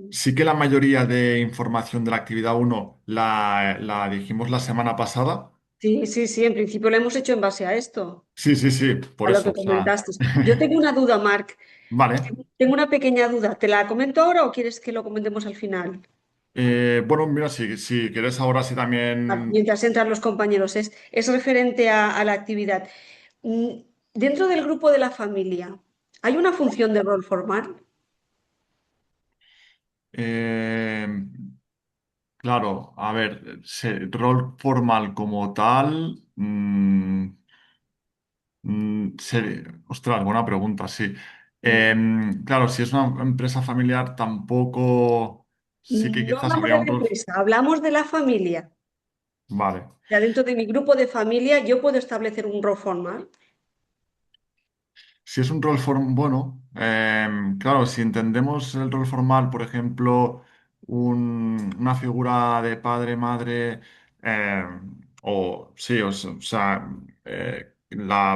Sí que la mayoría de información de la actividad uno la dijimos la semana pasada. Sí, sí, sí, en principio lo hemos hecho en base a esto, Sí, sí, sí, por a lo eso. que O sea, comentaste. Yo tengo una duda, Marc. vale. Tengo una pequeña duda. ¿Te la comento ahora o quieres que lo comentemos al final? Bueno, mira, si quieres ahora sí también. Mientras entran los compañeros, es referente a la actividad. Mm, Dentro del grupo de la familia, ¿hay una función de rol formal? eh, claro, a ver, rol formal como tal. Ostras, buena pregunta, sí. Claro, si es una empresa familiar, tampoco. Sí que No quizás hablamos habría de un la rol. empresa, hablamos de la familia. Vale. Ya dentro de mi grupo de familia yo puedo establecer un rol formal. Si es un rol formal, bueno, claro, si entendemos el rol formal, por ejemplo, una figura de padre, madre, o sí, o sea,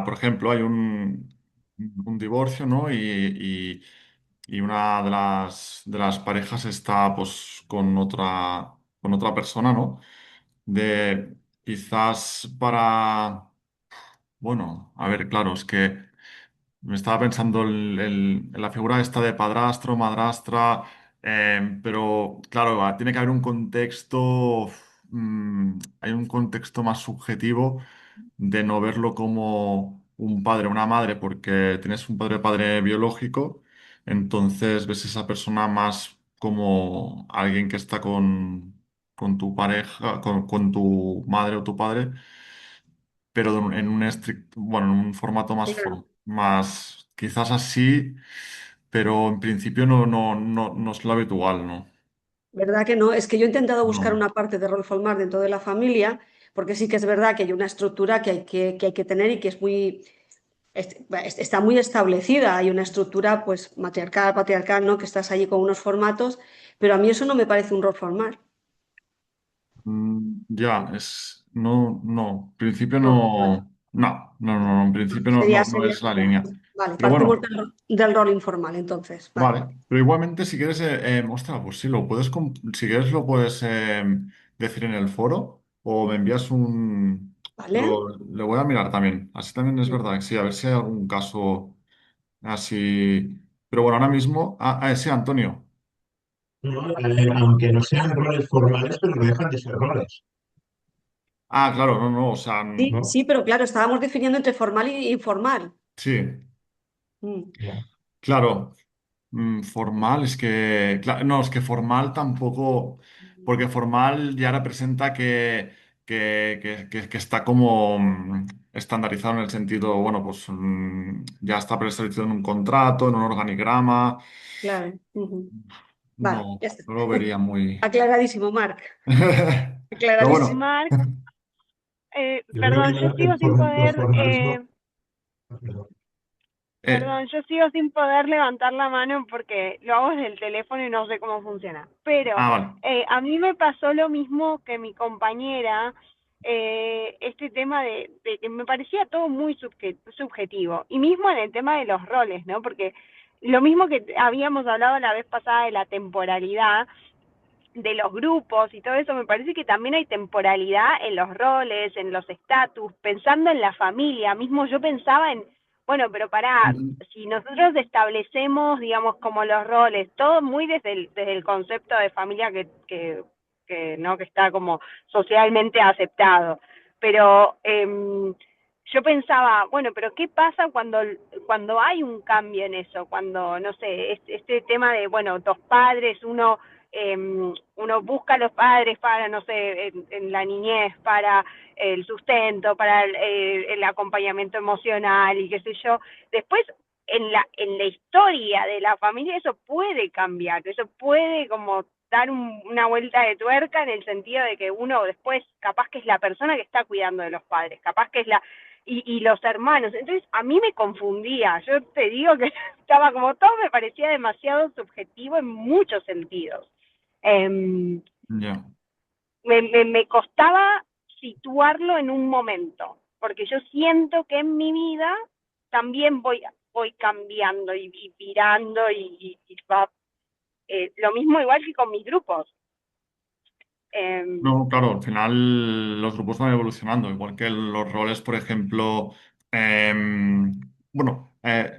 por ejemplo, hay un divorcio, ¿no? Y una de las parejas está pues con otra persona, ¿no? De quizás bueno, a ver, claro, es que me estaba pensando en la figura esta de padrastro, madrastra, pero claro, tiene que haber un contexto, hay un contexto más subjetivo de no verlo como un padre o una madre, porque tienes un padre biológico, entonces ves a esa persona más como alguien que está con tu pareja, con tu madre o tu padre, pero en un bueno, en un formato más, Claro. más quizás así, pero en principio no es lo habitual, ¿no? ¿Verdad que no? Es que yo he intentado buscar No. una parte de rol formal dentro de la familia, porque sí que es verdad que hay una estructura que hay que tener y que es muy, está muy establecida. Hay una estructura pues matriarcal, patriarcal, ¿no? Que estás allí con unos formatos, pero a mí eso no me parece un rol formal. Ya, no, en principio No, vale. no, en principio no Sería es la línea. vale, Pero partimos bueno, del rol informal entonces, vale. vale. Pero igualmente, si quieres, ostras, pues sí, si quieres lo puedes decir en el foro o me envías ¿Vale? le voy a mirar también. Así también es verdad que sí, a ver si hay algún caso así. Pero bueno, ahora mismo, sí, Antonio. No, aunque no sean roles formales, pero no dejan de ser roles, Claro, no, o sea, Sí, ¿no? sí, pero claro, estábamos definiendo entre formal e informal. sí, Mm, Ya. claro. Formal, no, es que formal tampoco, porque formal ya representa que está como estandarizado en el sentido, bueno, pues ya está preestablecido en un contrato, en un organigrama. claro. Ujú. Vale, No, ya está. no lo vería muy. Aclaradísimo, Marc. Pero Aclaradísimo. bueno, Marc, Yo creo que perdón, yo sigo sin los poder, formalismos. Perdón. eh, perdón, yo sigo sin poder levantar la mano porque lo hago desde el teléfono y no sé cómo funciona. Pero vale. a mí me pasó lo mismo que mi compañera, este tema de que me parecía todo muy subjetivo. Y mismo en el tema de los roles, ¿no? Porque lo mismo que habíamos hablado la vez pasada de la temporalidad, de los grupos y todo eso, me parece que también hay temporalidad en los roles, en los estatus, pensando en la familia, mismo yo pensaba en, bueno, pero para, Ujú. si nosotros establecemos, digamos, como los roles, todo muy desde el concepto de familia que no, que está como socialmente aceptado, pero yo pensaba, bueno, pero ¿qué pasa cuando hay un cambio en eso? Cuando, no sé, este tema de, bueno, dos padres, uno busca a los padres para, no sé, en la niñez, para el sustento, para el acompañamiento emocional y qué sé yo. Después, en la historia de la familia, eso puede cambiar, eso puede como dar una vuelta de tuerca en el sentido de que uno después, capaz que es la persona que está cuidando de los padres, capaz que es y los hermanos. Entonces, a mí me confundía. Yo te digo que estaba como todo, me parecía demasiado subjetivo en muchos sentidos. Eh, Ya. me costaba situarlo en un momento, porque yo siento que en mi vida también voy cambiando y virando y va Lo mismo igual que con mis grupos. No, claro, al final los grupos van evolucionando, igual que los roles, por ejemplo, bueno,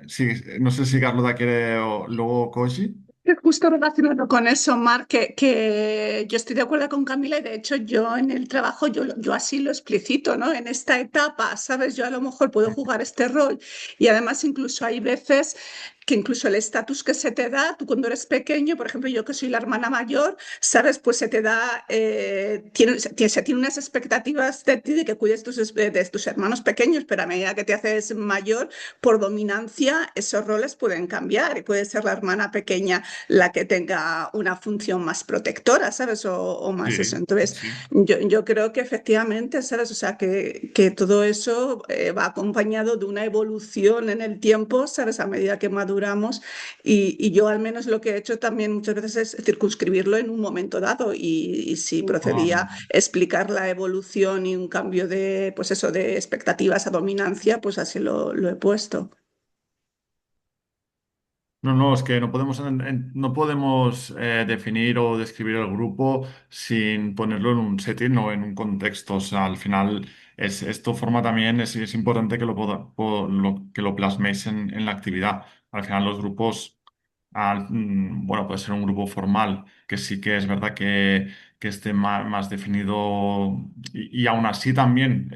sí, no sé si Carlota quiere o luego Koji. Justo relacionado con eso, Marc, que yo estoy de acuerdo con Camila y de hecho yo en el trabajo yo así lo explicito, ¿no? En esta etapa, ¿sabes? Yo a lo mejor puedo jugar este rol y además incluso hay veces que incluso el estatus que se te da, tú cuando eres pequeño, por ejemplo, yo que soy la hermana mayor, ¿sabes? Pues se te da, se tiene unas expectativas de ti de que cuides de tus hermanos pequeños, pero a medida que te haces mayor, por dominancia, esos roles pueden cambiar y puede ser la hermana pequeña la que tenga una función más protectora, ¿sabes? O más eso. Sí, Entonces, sí. yo creo que efectivamente, ¿sabes? O sea, que todo eso va acompañado de una evolución en el tiempo, ¿sabes? A medida que maduramos. Y yo al menos lo que he hecho también muchas veces es circunscribirlo en un momento dado y si Ah, procedía explicar la evolución y un cambio de, pues eso, de expectativas a dominancia, pues así lo he puesto. no, no, es que no podemos, no podemos definir o describir el grupo sin ponerlo en un setting o en un contexto. O sea, al final esto forma también, es importante que que lo plasméis en la actividad. Al final los grupos, bueno, puede ser un grupo formal, que sí que es verdad que esté más definido y aún así también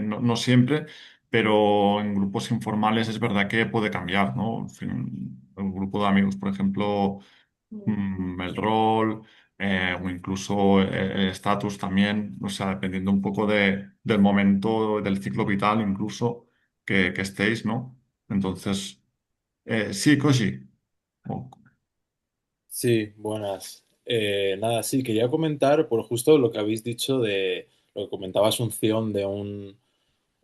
no, no siempre. Pero en grupos informales es verdad que puede cambiar, ¿no? En fin, un grupo de amigos, por ejemplo, el rol o incluso el estatus también, o sea, dependiendo un poco del momento, del ciclo vital incluso que estéis, ¿no? Entonces, sí, Koji. O- Sí, buenas. Nada, sí, quería comentar por justo lo que habéis dicho de lo que comentaba Asunción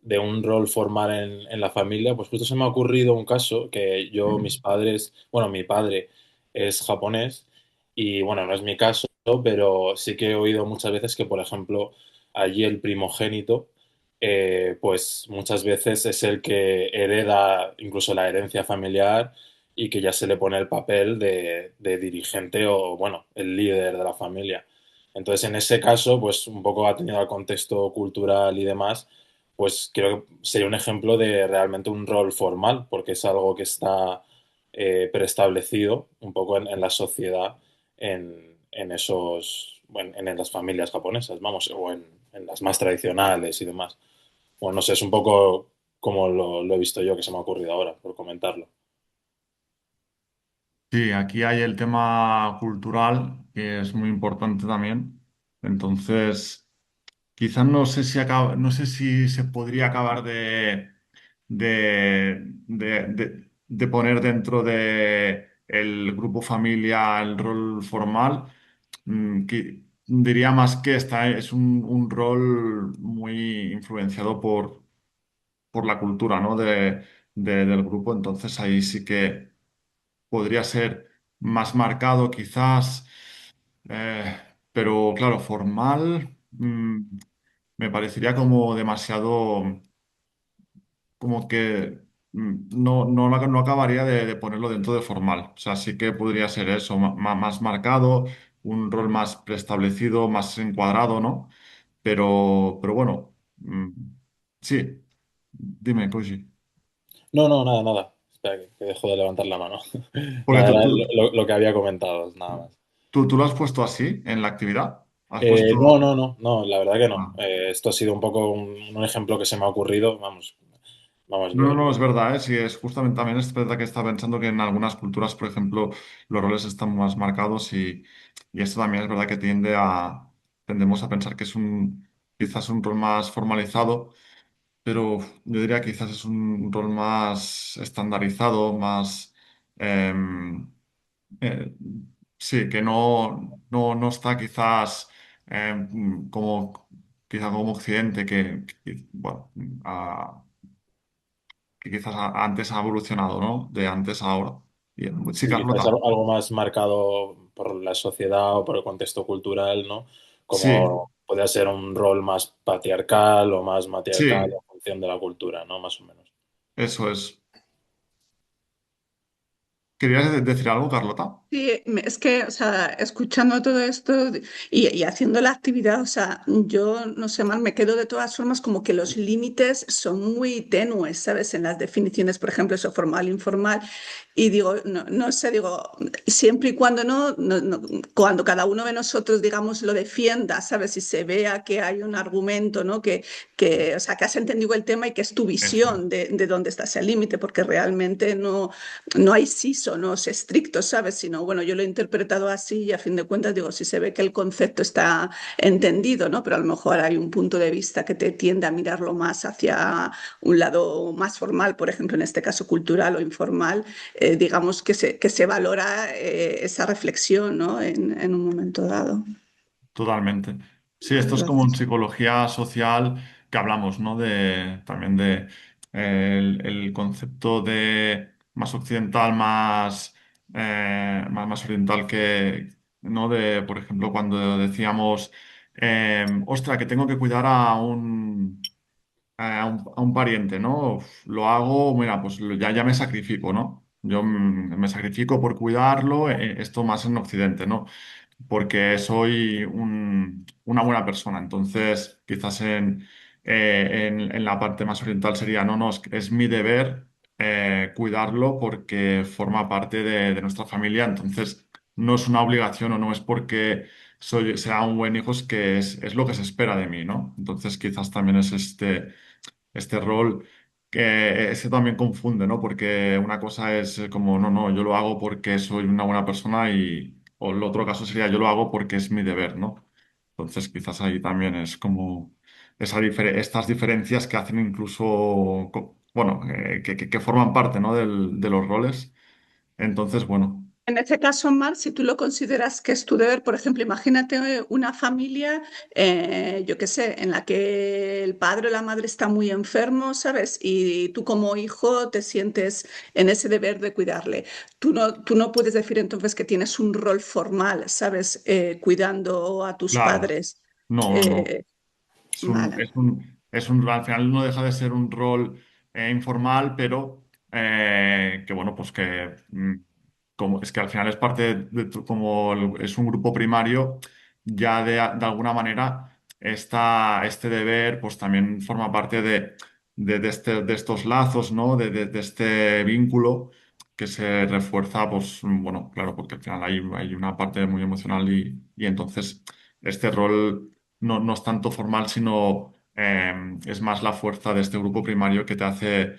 de un rol formal en la familia, pues justo se me ha ocurrido un caso que yo, mis padres, bueno, mi padre es japonés y bueno, no es mi caso, pero sí que he oído muchas veces que, por ejemplo, allí el primogénito, pues muchas veces es el que hereda incluso la herencia familiar y que ya se le pone el papel de dirigente o, bueno, el líder de la familia. Entonces, en ese caso, pues un poco atendiendo al contexto cultural y demás, pues creo que sería un ejemplo de realmente un rol formal, porque es algo que está preestablecido un poco en la sociedad, en esos, bueno, en las familias japonesas, vamos, o en las más tradicionales y demás. Bueno, no sé, es un poco como lo he visto yo, que se me ha ocurrido ahora, por comentarlo. Sí, aquí hay el tema cultural, que es muy importante también. Entonces, quizás no sé si se podría acabar de poner dentro de el grupo familia el rol formal. Diría más que es un rol muy influenciado por la cultura, ¿no? Del grupo. Entonces ahí sí que podría ser más marcado quizás, eh, pero claro, formal. Me parecería como demasiado, como que no acabaría de ponerlo dentro de formal. O sea, sí que podría ser eso, más marcado, un rol más preestablecido, más encuadrado, ¿no? Pero bueno, sí, dime, Koji. No, no, nada, nada. Espera, que dejo de levantar la mano. Porque Nada, era lo que había comentado, nada más. tú lo has puesto así en la actividad. Has No, puesto... no, no, no, la verdad que no. Ah. Esto ha sido un poco un ejemplo que se me ha ocurrido. Vamos, vamos, No, no, no, es verdad, ¿eh? Sí, es justamente también es verdad que está pensando que en algunas culturas, por ejemplo, los roles están más marcados y esto también es verdad que tendemos a pensar que es quizás un rol más formalizado, pero yo diría que quizás es un rol más estandarizado, más, em, eh, sí, que no está quizás quizá como Occidente, bueno, que quizás antes ha evolucionado, ¿no? De antes a ahora. Y, sí, sí, quizás Carlota. algo más marcado por la sociedad o por el contexto cultural, ¿no? Sí, Como podría ser un rol más patriarcal o más matriarcal sí, en función de la cultura, ¿no? Más o menos. eso es. ¿Querías decir algo, Carlota? Sí, es que, o sea, escuchando todo esto y haciendo la actividad, o sea, yo no sé, mal me quedo de todas formas como que los límites son muy tenues, ¿sabes? En las definiciones, por ejemplo, eso formal, informal, y digo, no, no sé, digo, siempre y cuando cuando cada uno de nosotros, digamos, lo defienda, ¿sabes? Y se vea que hay un argumento, ¿no? O sea, que has entendido el tema y que es tu Eso visión de dónde está ese límite, porque realmente no hay sísonos estrictos, ¿sabes? Sino, bueno, yo lo he interpretado así y a fin de cuentas digo, si se ve que el concepto está entendido, ¿no? Pero a lo mejor hay un punto de vista que te tiende a mirarlo más hacia un lado más formal, por ejemplo, en este caso cultural o informal, digamos que se valora esa reflexión, ¿no? En un momento dado. totalmente. Sí, esto es como en Gracias. psicología social que hablamos, ¿no? De también de el concepto de más occidental, más oriental que, ¿no? De, por ejemplo, cuando decíamos, ostra, que tengo que cuidar a un pariente, ¿no? Uf, lo hago, mira, pues ya me sacrifico, ¿no? Yo me sacrifico por cuidarlo, esto más en Occidente, ¿no? Porque soy una buena persona. Entonces, quizás en la parte más oriental sería, no, no, es mi deber cuidarlo porque forma parte de nuestra familia. Entonces, no es una obligación o no es porque sea un buen hijo, es que es lo que se espera de mí, ¿no? Entonces, quizás también es este rol que ese también confunde, ¿no? Porque una cosa es como, no, no, yo lo hago porque soy una buena persona o el otro caso sería yo lo hago porque es mi deber, ¿no? Entonces quizás ahí también es como estas diferencias que hacen incluso, bueno, que forman parte, ¿no? De los roles. Entonces, bueno, En este caso, Marc, si tú lo consideras que es tu deber, por ejemplo, imagínate una familia, yo qué sé, en la que el padre o la madre está muy enfermo, ¿sabes? Y tú como hijo te sientes en ese deber de cuidarle. Tú no puedes decir entonces que tienes un rol formal, ¿sabes? Cuidando a tus claro, padres. no, no, no. Eh, vale. Al final no deja de ser un rol informal, pero que bueno, pues que como es que al final es parte como es un grupo primario, ya de alguna manera este deber pues también forma parte de estos lazos, ¿no? De este vínculo que se refuerza, pues bueno, claro, porque al final hay una parte muy emocional y entonces este rol no es tanto formal, sino es más la fuerza de este grupo primario que te hace,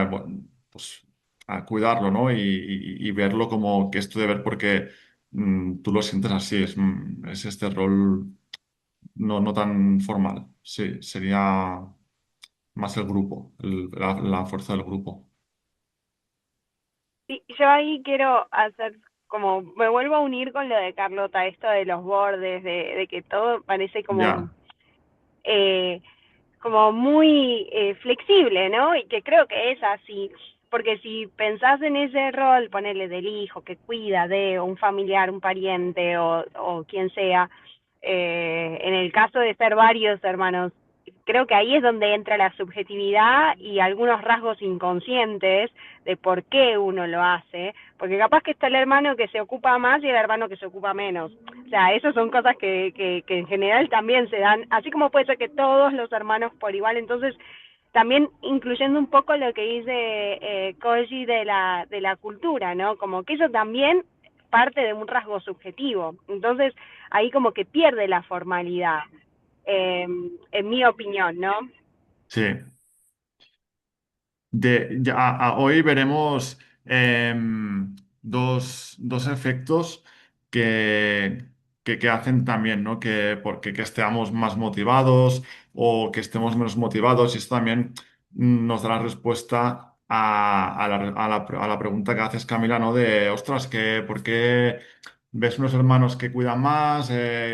bueno, pues, a cuidarlo, ¿no? Y verlo como que es tu deber porque tú lo sientes así, es este rol no tan formal. Sí, sería más el grupo, la fuerza del grupo. Sí, yo ahí quiero hacer como, me vuelvo a unir con lo de Carlota, esto de los bordes, de que todo parece Ya, eh, como muy flexible, ¿no? Y que creo que es así, porque si pensás en ese rol, ponele del hijo que cuida de un familiar, un pariente o quien sea, en el caso de ser varios hermanos, creo que ahí es donde entra la subjetividad y algunos rasgos inconscientes de por qué uno lo hace, porque capaz que está el hermano que se ocupa más y el hermano que se ocupa menos. O sea, esas son cosas que en general también se dan, así como puede ser que todos los hermanos por igual, entonces también incluyendo un poco lo que dice Koji de la cultura, ¿no? Como que eso también parte de un rasgo subjetivo. Entonces, ahí como que pierde la formalidad, en mi opinión, ¿no? sí. Hoy veremos dos efectos que, que hacen también, ¿no? Que estemos más motivados o que estemos menos motivados y esto también nos da la respuesta a la pregunta que haces, Camila, ¿no? De, ostras, ¿por qué ves unos hermanos que cuidan más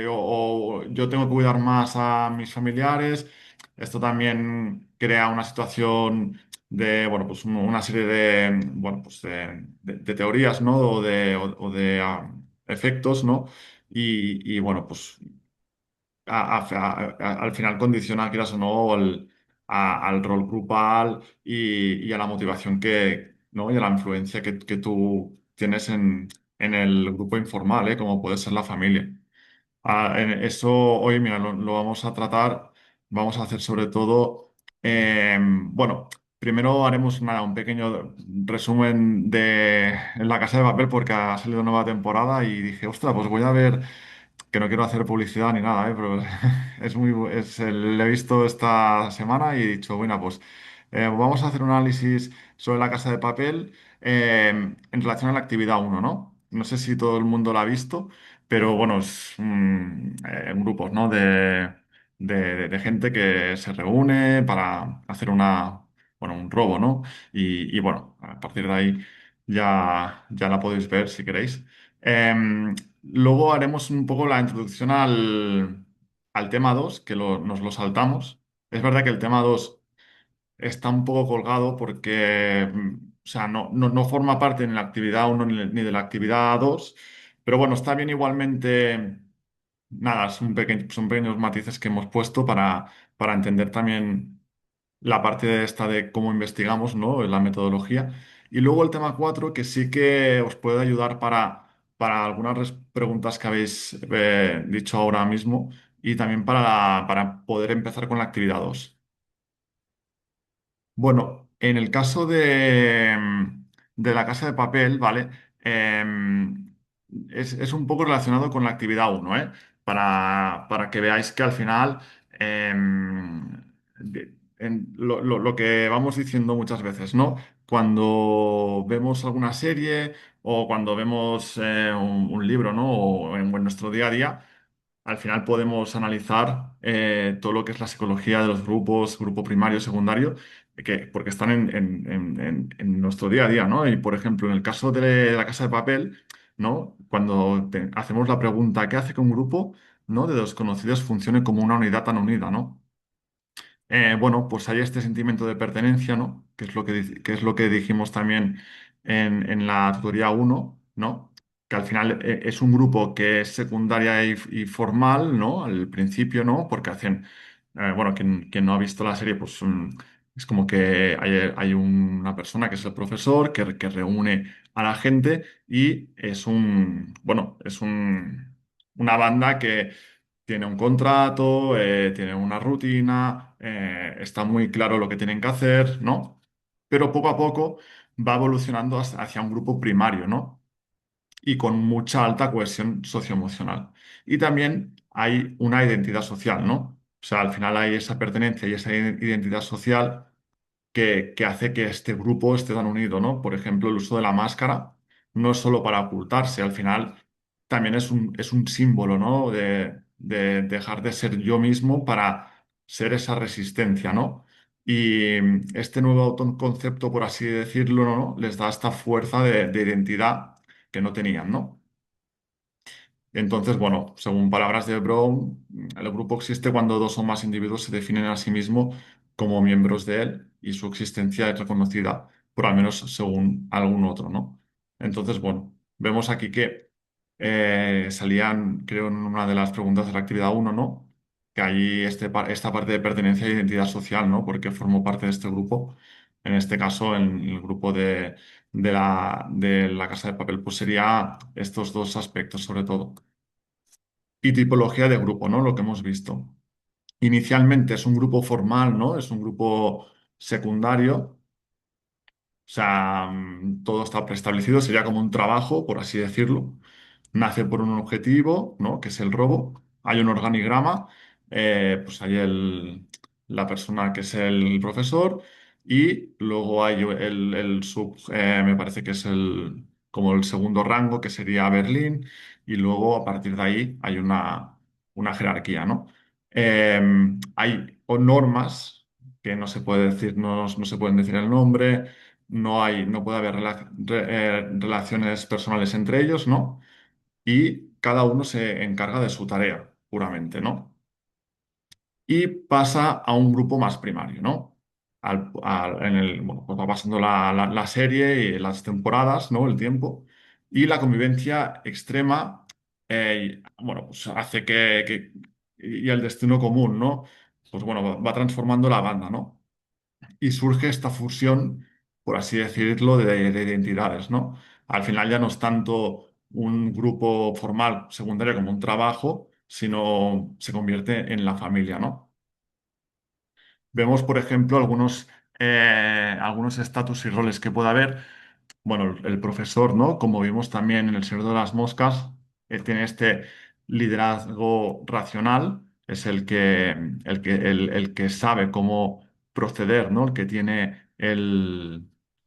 o yo tengo que cuidar más a mis familiares? Esto también crea una situación de, bueno, pues una serie bueno, pues de teorías, ¿no? O de efectos, ¿no? Bueno, pues al final condiciona, quieras o no, al rol grupal y a la motivación ¿no? Y a la influencia que tú tienes en el grupo informal, ¿eh? Como puede ser la familia. Eso hoy, mira, lo vamos a tratar, vamos a hacer sobre todo, bueno, primero haremos nada, un pequeño resumen de La Casa de Papel porque ha salido nueva temporada y dije, ostras, pues voy a ver, que no quiero hacer publicidad ni nada, pero lo he visto esta semana y he dicho, bueno, pues vamos a hacer un análisis sobre La Casa de Papel en relación a la actividad uno, ¿no? No sé si todo el mundo la ha visto, pero bueno, es grupos, ¿no? De gente que se reúne para hacer bueno, un robo, ¿no? Y bueno, a partir de ahí ya la podéis ver si queréis. Luego haremos un poco la introducción al tema 2 que nos lo saltamos. Es verdad que el tema 2 está un poco colgado porque, o sea, no forma parte ni de la actividad uno ni de la actividad 2, pero bueno, está bien igualmente. Nada, son pequeños matices que hemos puesto para entender también la parte de esta de cómo investigamos, ¿no? La metodología. Y luego el tema 4 que sí que os puede ayudar para algunas preguntas que habéis dicho ahora mismo y también para poder empezar con la actividad 2. Bueno, en el caso de La Casa de Papel, ¿vale? Es un poco relacionado con la actividad uno, ¿eh? Para que veáis que al final lo que vamos diciendo muchas veces, ¿no? Cuando vemos alguna serie o cuando vemos un libro, ¿no? O en nuestro día a día al final podemos analizar todo lo que es la psicología de los grupos, grupo primario, secundario, porque están en nuestro día a día, ¿no? Y por ejemplo, en el caso de La Casa de Papel, ¿no? Cuando hacemos la pregunta, ¿qué hace que un grupo, ¿no? de desconocidos funcione como una unidad tan unida, ¿no? Bueno, pues hay este sentimiento de pertenencia, ¿no? Que es lo que dijimos también en la tutoría uno, ¿no? Que al final es un grupo que es secundaria y formal, ¿no? Al principio, ¿no? Porque hacen, bueno, quien no ha visto la serie, pues es como que hay una persona que es el profesor que reúne a la gente y bueno, una banda que tiene un contrato, tiene una rutina, está muy claro lo que tienen que hacer, ¿no? Pero poco a poco va evolucionando hacia un grupo primario, ¿no? Y con mucha alta cohesión socioemocional. Y también hay una identidad social, ¿no? O sea, al final hay esa pertenencia y esa identidad social que hace que este grupo esté tan unido, ¿no? Por ejemplo, el uso de la máscara no es solo para ocultarse, al final también es un símbolo, ¿no? De dejar de ser yo mismo para ser esa resistencia, ¿no? Y este nuevo autoconcepto, por así decirlo, ¿no? Les da esta fuerza de identidad que no tenían, ¿no? Entonces, bueno, según palabras de Brown, el grupo existe cuando dos o más individuos se definen a sí mismos como miembros de él y su existencia es reconocida por al menos según algún otro, ¿no? Entonces, bueno, vemos aquí que salían, creo, en una de las preguntas de la actividad uno, ¿no? Que hay esta parte de pertenencia e identidad social, ¿no? Porque formo parte de este grupo. En este caso, en el grupo de la Casa de Papel, pues sería estos dos aspectos sobre todo. Y tipología de grupo, ¿no? Lo que hemos visto. Inicialmente es un grupo formal, ¿no? Es un grupo secundario. O sea, todo está preestablecido, sería como un trabajo, por así decirlo. Nace por un objetivo, ¿no? Que es el robo. Hay un organigrama, pues hay la persona que es el profesor y luego hay me parece que es como el segundo rango, que sería Berlín, y luego a partir de ahí hay una jerarquía, ¿no? Hay normas que no se puede decir, no se pueden decir el nombre, no puede haber relaciones personales entre ellos, ¿no? Y cada uno se encarga de su tarea, puramente, ¿no? Y pasa a un grupo más primario, ¿no? Bueno, pues va pasando la serie y las temporadas, ¿no? El tiempo. Y la convivencia extrema, bueno, pues hace y el destino común, ¿no? Pues bueno, va transformando la banda, ¿no? Y surge esta fusión por así decirlo, de identidades, ¿no? Al final ya no es tanto un grupo formal secundario como un trabajo, sino se convierte en la familia, ¿no? Vemos, por ejemplo, algunos estatus y roles que puede haber. Bueno, el profesor, ¿no? Como vimos también en El Señor de las Moscas, tiene este liderazgo racional, es el que sabe cómo proceder, ¿no? El que tiene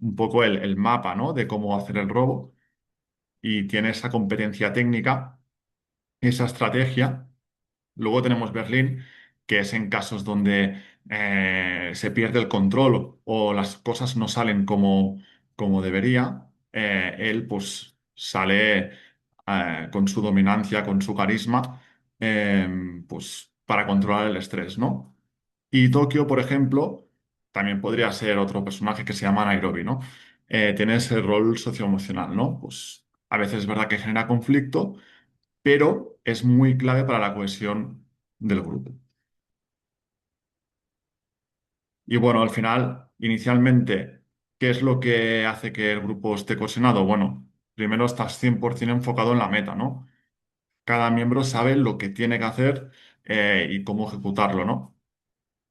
un poco el mapa, ¿no? De cómo hacer el robo y tiene esa competencia técnica, esa estrategia. Luego tenemos Berlín, que es en casos donde se pierde el control o las cosas no salen como debería, él pues sale con su dominancia, con su carisma, pues para controlar el estrés, ¿no? Y Tokio, por ejemplo, también podría ser otro personaje que se llama Nairobi, ¿no? Tiene ese rol socioemocional, ¿no? Pues a veces es verdad que genera conflicto, pero es muy clave para la cohesión del grupo. Y bueno, al final, inicialmente, ¿qué es lo que hace que el grupo esté cohesionado? Bueno, primero estás 100% enfocado en la meta, ¿no? Cada miembro sabe lo que tiene que hacer y cómo ejecutarlo, ¿no?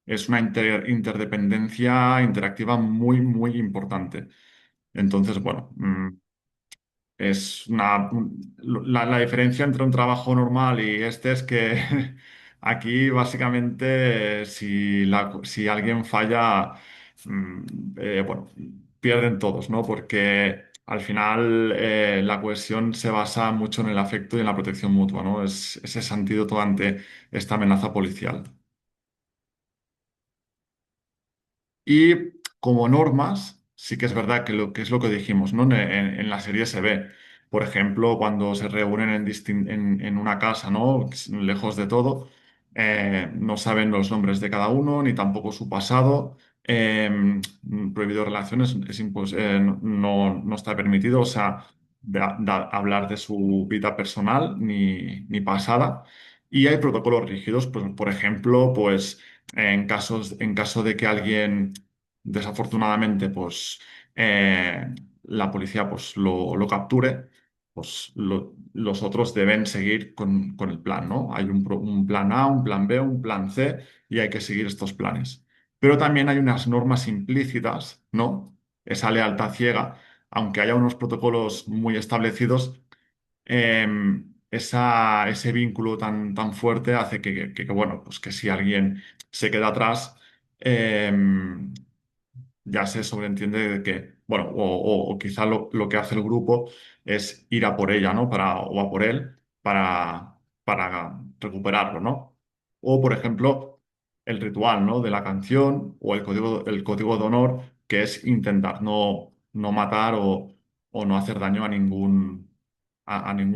Es una interdependencia interactiva muy, muy importante. Entonces, bueno, es la diferencia entre un trabajo normal y este es que aquí básicamente si alguien falla, mm, bueno, pierden todos, ¿no? Porque al final la cohesión se basa mucho en el afecto y en la protección mutua, ¿no? Es ese antídoto ante esta amenaza policial. Y como normas, sí que es verdad que lo que es lo que dijimos, ¿no? En la serie se ve, por ejemplo, cuando se reúnen en una casa, ¿no? Lejos de todo, no saben los nombres de cada uno, ni tampoco su pasado. Prohibido relaciones, no está permitido, o sea, hablar de su vida personal ni pasada. Y hay protocolos rígidos, pues, por ejemplo, pues en caso de que alguien desafortunadamente pues la policía pues lo capture, pues los otros deben seguir con el plan, ¿no? Hay un plan A, un plan B, un plan C y hay que seguir estos planes. Pero también hay unas normas implícitas, ¿no? Esa lealtad ciega, aunque haya unos protocolos muy establecidos, ese vínculo tan fuerte hace bueno, pues que si alguien se queda atrás, ya se sobreentiende de que, bueno, o quizá lo que hace el grupo es ir a por ella, ¿no? O a por él para recuperarlo, ¿no? O, por ejemplo, el ritual, ¿no? De la canción o el código de honor, que es intentar no matar o no hacer daño a ningún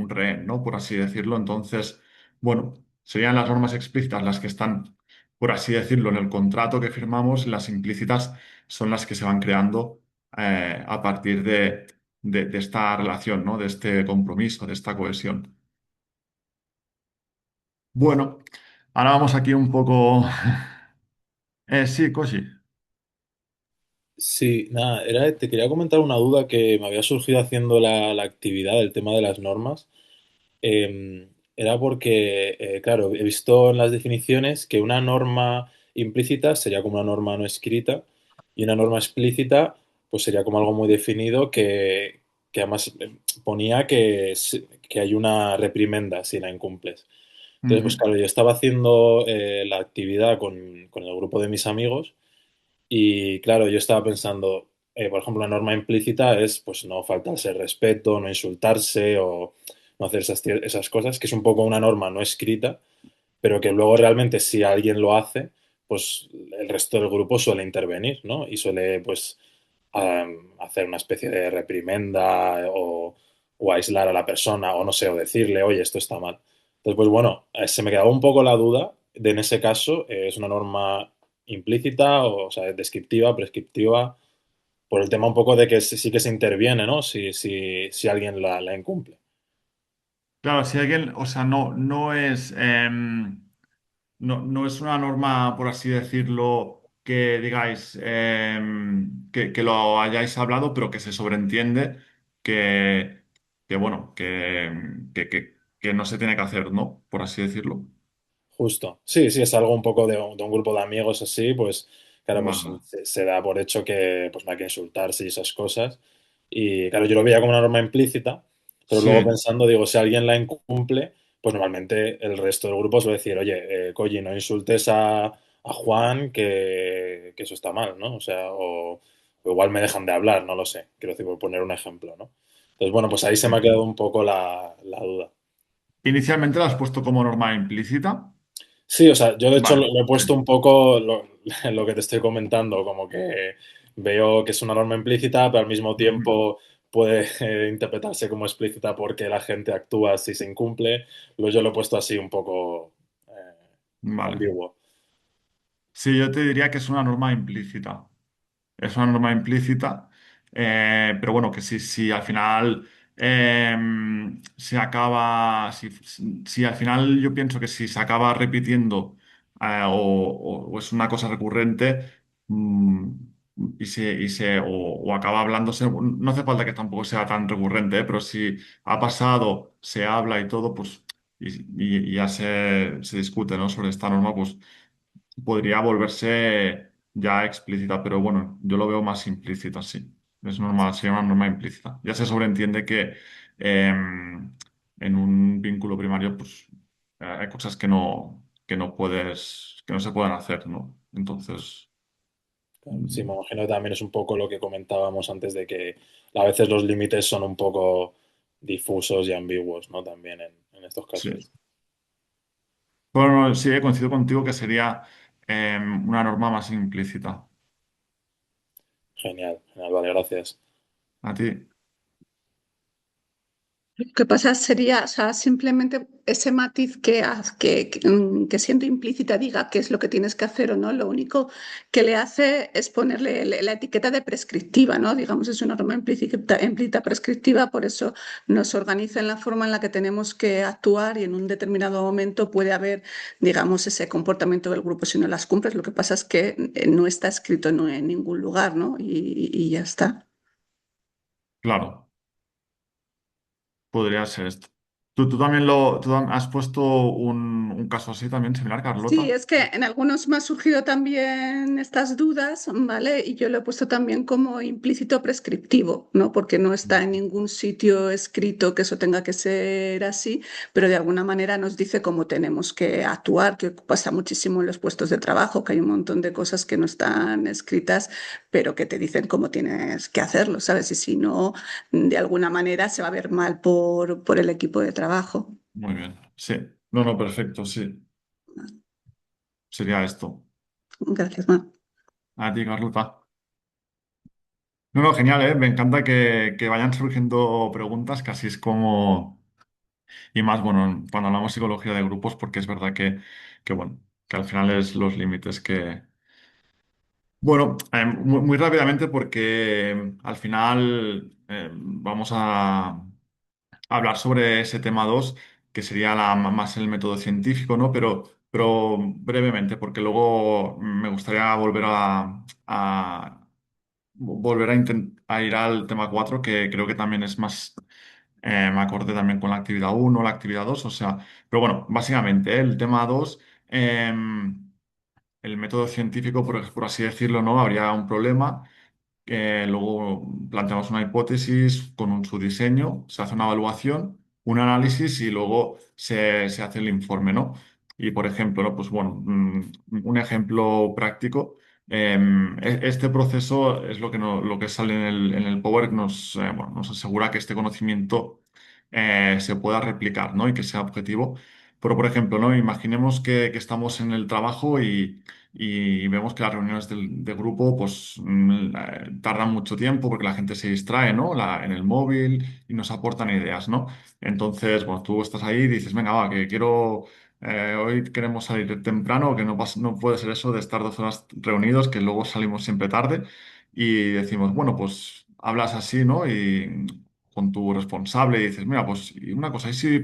rehén, ¿no? Por así decirlo. Entonces, bueno, serían las normas explícitas las que están, por así decirlo, en el contrato que firmamos, las implícitas son las que se van creando a partir de esta relación, ¿no? De este compromiso, de esta cohesión. Bueno, ahora vamos aquí un poco. Sí, Koshi. Sí, nada, te quería comentar una duda que me había surgido haciendo la actividad, el tema de las normas. Era porque, claro, he visto en las definiciones que una norma implícita sería como una norma no escrita y una norma explícita pues sería como algo muy definido que además ponía que hay una reprimenda si la incumples. Entonces, pues Ujú. claro, yo estaba haciendo la actividad con el grupo de mis amigos y claro, yo estaba pensando, por ejemplo, la norma implícita es pues no faltarse el respeto, no insultarse o no hacer esas cosas, que es un poco una norma no escrita, pero que luego realmente si alguien lo hace, pues el resto del grupo suele intervenir, ¿no? Y suele pues hacer una especie de reprimenda o aislar a la persona o no sé, o decirle, oye, esto está mal. Entonces, pues bueno, se me quedaba un poco la duda de en ese caso, es una norma implícita o sea, descriptiva, prescriptiva, por el tema un poco de que sí que se interviene, ¿no? Si alguien la incumple. Claro, si alguien, o sea, no es una norma, por así decirlo. que digáis, que lo hayáis hablado, pero que se sobreentiende que, que bueno, que no se tiene que hacer, ¿no? Por así decirlo. Justo. Sí, sí, es algo un poco de un grupo de amigos así, pues claro, pues Vale. se da por hecho que pues no hay que insultarse y esas cosas. Y claro, yo lo veía como una norma implícita, pero luego Sí, pensando, digo, si alguien la incumple, pues normalmente el resto del grupo suele decir, oye, Koji, no insultes a Juan, que eso está mal, ¿no? O sea, o igual me dejan de hablar, no lo sé. Quiero decir, por poner un ejemplo, ¿no? Entonces, bueno, pues ahí se me ha sí. quedado un poco la duda. Inicialmente lo has puesto como norma implícita. Sí, o sea, yo de hecho Vale, lo he sí. puesto un poco lo que te estoy comentando, como que veo que es una norma implícita, pero al mismo Ujú. tiempo puede interpretarse como explícita porque la gente actúa si se incumple. Yo lo he puesto así un poco Vale. ambiguo. Sí, yo te diría que es una norma implícita. Es una norma implícita, pero bueno, que si al final se acaba, si al final yo pienso que si se acaba repitiendo o es una cosa recurrente mm, o acaba hablándose, no hace falta que tampoco sea tan recurrente, pero si ha pasado, se habla y todo, pues y ya se discute, ¿no? Sobre esta norma, pues podría volverse ya explícita, pero bueno, yo lo veo más implícita, sí. Es normal, se llama norma implícita. Ya se sobreentiende que en un vínculo primario, pues hay cosas que no se pueden hacer, ¿no? Entonces, Claro, sí, me mm, imagino que también es un poco lo que comentábamos antes de que a veces los límites son un poco difusos y ambiguos, ¿no? También en estos sí. casos. Bueno, no, sí, coincido contigo que sería una norma más implícita. Genial, genial, vale, gracias. A ti, Lo que pasa sería, o sea, simplemente ese matiz que siendo implícita diga qué es lo que tienes que hacer o no, lo único que le hace es ponerle la etiqueta de prescriptiva, ¿no? Digamos, es una norma implícita prescriptiva, por eso nos organiza en la forma en la que tenemos que actuar y en un determinado momento puede haber, digamos, ese comportamiento del grupo si no las cumples. Lo que pasa es que no está escrito en ningún lugar, ¿no? Y ya está. claro, podría ser esto. Tú has puesto un caso así también similar, Sí, Carlota. es que en algunos me han surgido también estas dudas, ¿vale? Y yo lo he puesto también como implícito prescriptivo, ¿no? Porque no está en ningún sitio escrito que eso tenga que ser así, pero de alguna manera nos dice cómo tenemos que actuar, que pasa muchísimo en los puestos de trabajo, que hay un montón de cosas que no están escritas, pero que te dicen cómo tienes que hacerlo, ¿sabes? Y si no, de alguna manera se va a ver mal por el equipo de trabajo. Muy bien. Sí. No, no, perfecto, sí. Sería esto. Gracias, Mar. A ti, Carlota. No, no, genial, ¿eh? Me encanta que vayan surgiendo preguntas, que así es como... Y más, bueno, cuando hablamos de psicología de grupos, porque es verdad bueno, que al final es los límites que... Bueno, muy rápidamente porque al final vamos a hablar sobre ese tema 2 que sería más el método científico, ¿no? Pero brevemente, porque luego me gustaría volver a ir al tema 4 que creo que también es más, me acordé también con la actividad uno la actividad dos, o sea, pero bueno, básicamente el tema 2 el método científico, por así decirlo, ¿no? Habría un problema luego planteamos una hipótesis con su diseño, se hace una evaluación, un análisis y luego se hace el informe, ¿no? Y por ejemplo, ¿no? Pues bueno, un ejemplo práctico. Este proceso es lo que sale en el Power, bueno, nos asegura que este conocimiento se pueda replicar, ¿no? Y que sea objetivo. Pero, por ejemplo, ¿no? Imaginemos que estamos en el trabajo y vemos que las reuniones de grupo pues tardan mucho tiempo porque la gente se distrae, ¿no? En el móvil y nos aportan ideas, ¿no? Entonces, bueno, tú estás ahí y dices, venga, va, que hoy queremos salir temprano, que no puede ser eso de estar 2 horas reunidos, que luego salimos siempre tarde y decimos, bueno, pues hablas así, ¿no? Y con tu responsable y dices, mira, pues y una cosa, ¿y si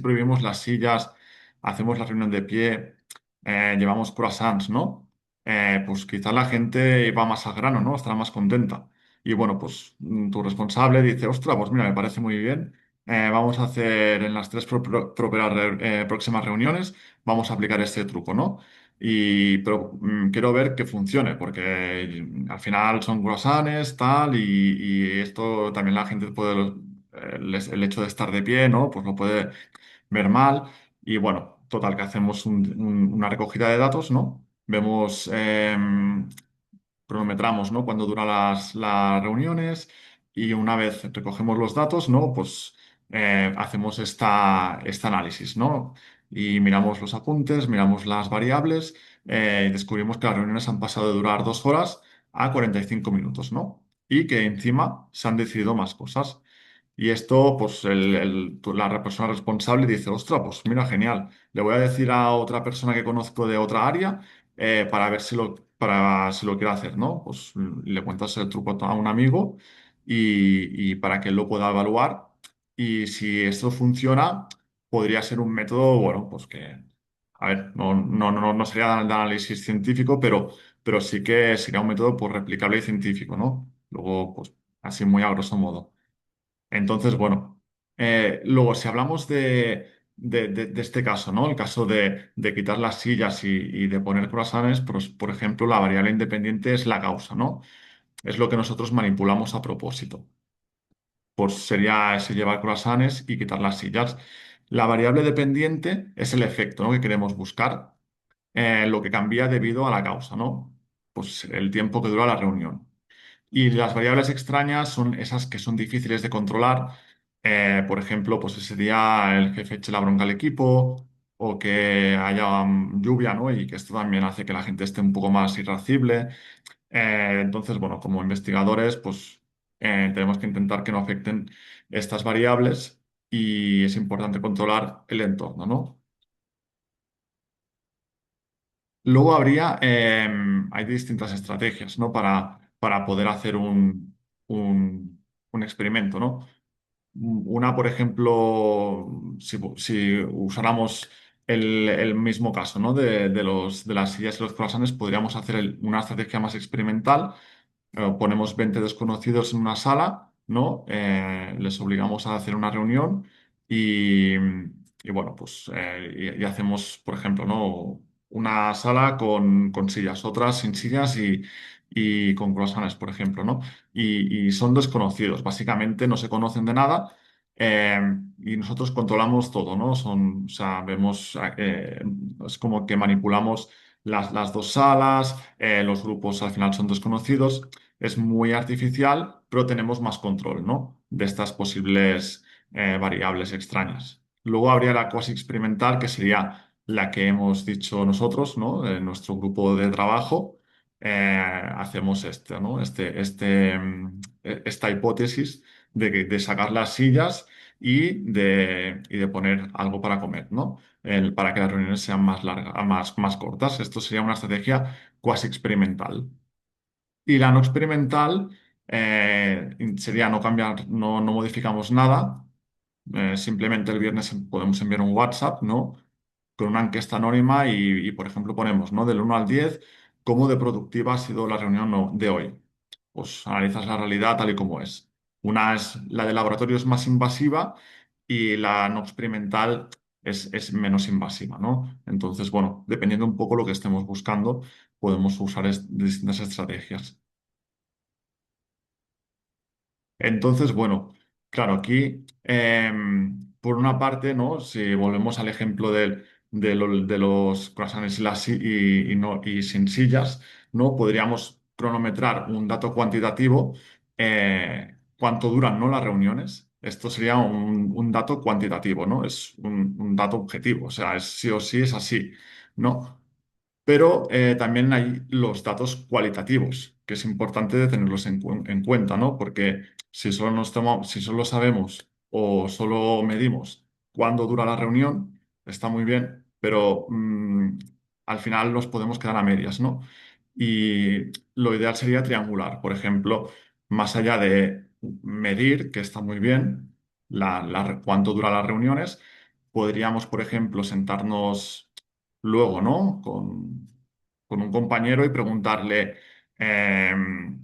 prohibimos las sillas, hacemos la reunión de pie? Llevamos croissants, ¿no? pues quizá la gente va más al grano, ¿no? Estará más contenta. Y bueno, pues tu responsable dice, ostras, pues mira, me parece muy bien. Vamos a hacer en las tres próximas reuniones, vamos a aplicar este truco, ¿no? Pero quiero ver que funcione, porque al final son croissants, tal, y esto también la gente puede, el hecho de estar de pie, ¿no? Pues lo puede ver mal. Y bueno, total, que hacemos una recogida de datos, ¿no? Vemos, cronometramos, ¿no? Cuándo duran las reuniones y una vez recogemos los datos, ¿no? Pues hacemos este análisis, ¿no? Y miramos los apuntes, miramos las variables y descubrimos que las reuniones han pasado de durar 2 horas a 45 minutos, ¿no? Y que encima se han decidido más cosas. Y esto, pues la persona responsable dice, ostras, pues mira, genial. Le voy a decir a otra persona que conozco de otra área para ver si lo quiere hacer, ¿no? Pues le cuentas el truco a un amigo y para que él lo pueda evaluar. Y si esto funciona, podría ser un método, bueno, pues que, a ver, no sería de análisis científico, pero sí que sería un método pues, replicable y científico, ¿no? Luego, pues así muy a grosso modo. Entonces, bueno, luego si hablamos de este caso, ¿no? El caso de quitar las sillas y de poner croissants, pues, por ejemplo, la variable independiente es la causa, ¿no? Es lo que nosotros manipulamos a propósito. Pues sería ese llevar croissants y quitar las sillas. La variable dependiente es el efecto, ¿no? Que queremos buscar, lo que cambia debido a la causa, ¿no? Pues el tiempo que dura la reunión. Y las variables extrañas son esas que son difíciles de controlar. Por ejemplo, pues ese día el jefe eche la bronca al equipo o que haya lluvia, ¿no? Y que esto también hace que la gente esté un poco más irascible. Entonces, bueno, como investigadores, pues tenemos que intentar que no afecten estas variables y es importante controlar el entorno, ¿no? Luego hay distintas estrategias, ¿no? Para poder hacer un experimento, ¿no? Una, por ejemplo, si usáramos el mismo caso, ¿no? De las sillas y los croissants, podríamos hacer una estrategia más experimental. Ponemos 20 desconocidos en una sala, ¿no? Les obligamos a hacer una reunión y, y bueno, pues y hacemos, por ejemplo, ¿no? Una sala con sillas, otras sin sillas y con croissants, por ejemplo, ¿no? Y son desconocidos, básicamente no se conocen de nada. eh, y nosotros controlamos todo, ¿no? O sea, es como que manipulamos las dos salas, los grupos al final son desconocidos, es muy artificial, pero tenemos más control, ¿no? De estas posibles variables extrañas. Luego habría la cuasi experimental, que sería la que hemos dicho nosotros, ¿no? En nuestro grupo de trabajo hacemos ¿no? Esta hipótesis de sacar las sillas y de poner algo para comer, ¿no? Para que las reuniones sean más largas, más cortas. Esto sería una estrategia cuasi experimental. Y la no experimental sería no cambiar, no modificamos nada. Simplemente el viernes podemos enviar un WhatsApp, ¿no? Con una encuesta anónima por ejemplo, ponemos, ¿no? Del 1 al 10, ¿cómo de productiva ha sido la reunión de hoy? Pues analizas la realidad tal y como es. La de laboratorio es más invasiva y la no experimental es menos invasiva, ¿no? Entonces, bueno, dependiendo un poco lo que estemos buscando, podemos usar distintas estrategias. Entonces, bueno, claro, aquí, por una parte, ¿no? Si volvemos al ejemplo de los croissants y sin sillas, ¿no? Podríamos cronometrar un dato cuantitativo, cuánto duran, ¿no? Las reuniones. Esto sería un dato cuantitativo, ¿no? Es un dato objetivo, o sea, sí o sí es así, ¿no? Pero también hay los datos cualitativos, que es importante de tenerlos en cuenta, ¿no? Porque si solo sabemos o solo medimos cuándo dura la reunión, está muy bien, pero al final nos podemos quedar a medias, ¿no? Y lo ideal sería triangular, por ejemplo, más allá de medir, que está muy bien, cuánto duran las reuniones, podríamos, por ejemplo, sentarnos luego, ¿no? con un compañero y preguntarle,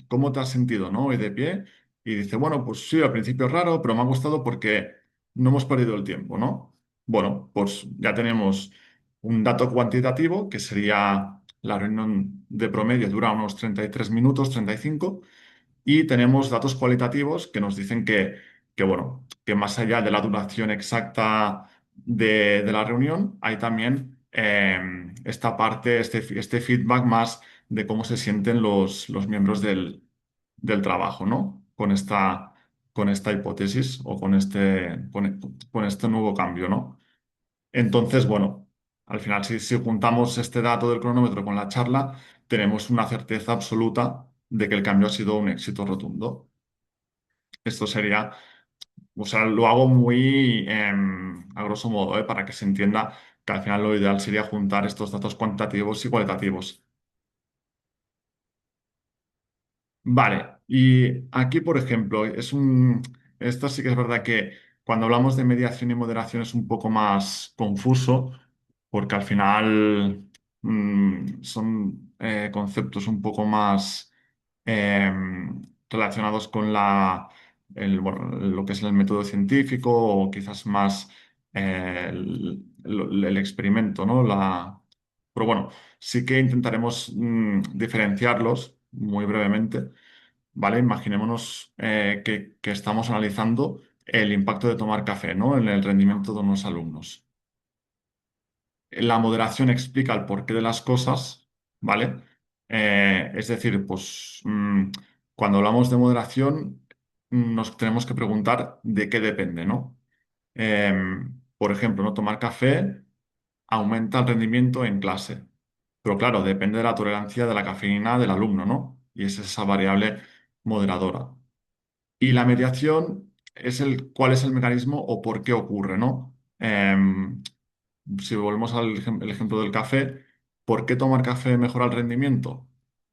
¿cómo te has sentido, no? Hoy de pie. Y dice, bueno, pues sí, al principio es raro, pero me ha gustado porque no hemos perdido el tiempo, ¿no? Bueno, pues ya tenemos un dato cuantitativo que sería la reunión de promedio dura unos 33 minutos, 35, y tenemos datos cualitativos que nos dicen bueno, que más allá de la duración exacta de la reunión, hay también esta parte, este feedback más de cómo se sienten los miembros del trabajo, ¿no? Con esta hipótesis o con este nuevo cambio, ¿no? Entonces, bueno, al final, si juntamos este dato del cronómetro con la charla, tenemos una certeza absoluta de que el cambio ha sido un éxito rotundo. Esto sería, o sea, lo hago muy a grosso modo, para que se entienda que al final lo ideal sería juntar estos datos cuantitativos y cualitativos. Vale, y aquí, por ejemplo, esto sí que es verdad que cuando hablamos de mediación y moderación es un poco más confuso, porque al final son conceptos un poco más eh, relacionados con bueno, lo que es el método científico o quizás más el experimento, ¿no? Pero bueno, sí que intentaremos diferenciarlos muy brevemente. ¿Vale? Imaginémonos que estamos analizando el impacto de tomar café, ¿no? En el rendimiento de unos alumnos. La moderación explica el porqué de las cosas, ¿vale? Es decir, pues cuando hablamos de moderación nos tenemos que preguntar de qué depende, ¿no? Por ejemplo, no tomar café aumenta el rendimiento en clase, pero claro, depende de la tolerancia de la cafeína del alumno, ¿no? Y es esa variable moderadora. Y la mediación es cuál es el mecanismo o por qué ocurre, ¿no? Si volvemos el ejemplo del café, ¿por qué tomar café mejora el rendimiento?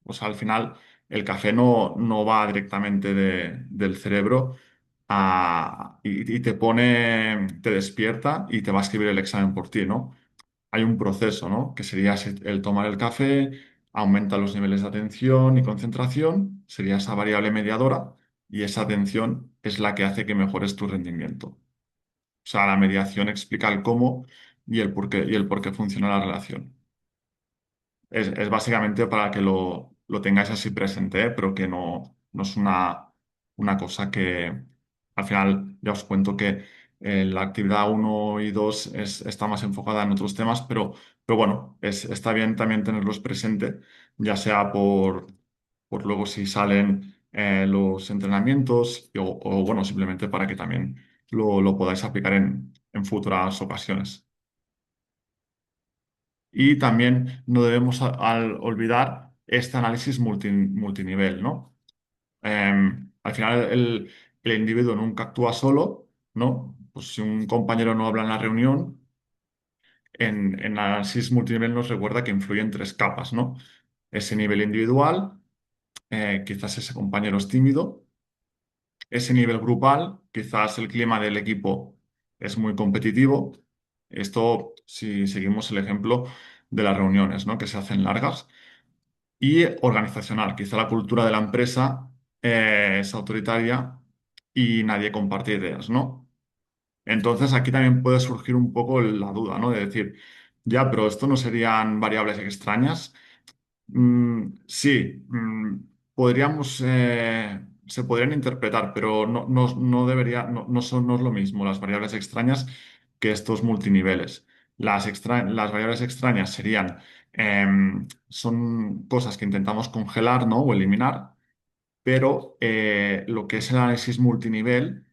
Pues al final el café no va directamente del cerebro y te despierta y te va a escribir el examen por ti, ¿no? Hay un proceso, ¿no? Que sería el tomar el café, aumenta los niveles de atención y concentración, sería esa variable mediadora, y esa atención es la que hace que mejores tu rendimiento. O sea, la mediación explica el cómo y el por qué funciona la relación. Es básicamente para que lo tengáis así presente, pero que no es una cosa que al final ya os cuento que la actividad uno y 2 está más enfocada en otros temas, pero bueno, está bien también tenerlos presente, ya sea por luego si salen los entrenamientos bueno, simplemente para que también lo podáis aplicar en futuras ocasiones. Y también no debemos al olvidar este análisis multinivel, ¿no? Al final el individuo nunca actúa solo, ¿no? Pues si un compañero no habla en la reunión, en análisis multinivel nos recuerda que influyen tres capas, ¿no? Ese nivel individual, quizás ese compañero es tímido, ese nivel grupal, quizás el clima del equipo es muy competitivo. Esto, si seguimos el ejemplo de las reuniones, ¿no? Que se hacen largas. Y organizacional, quizá la cultura de la empresa es autoritaria y nadie comparte ideas, ¿no? Entonces aquí también puede surgir un poco la duda, ¿no? De decir, ya, pero esto no serían variables extrañas. Sí, se podrían interpretar, pero no debería, no es lo mismo las variables extrañas que estos multiniveles. Las variables extrañas son cosas que intentamos congelar, ¿no? O eliminar, pero lo que es el análisis multinivel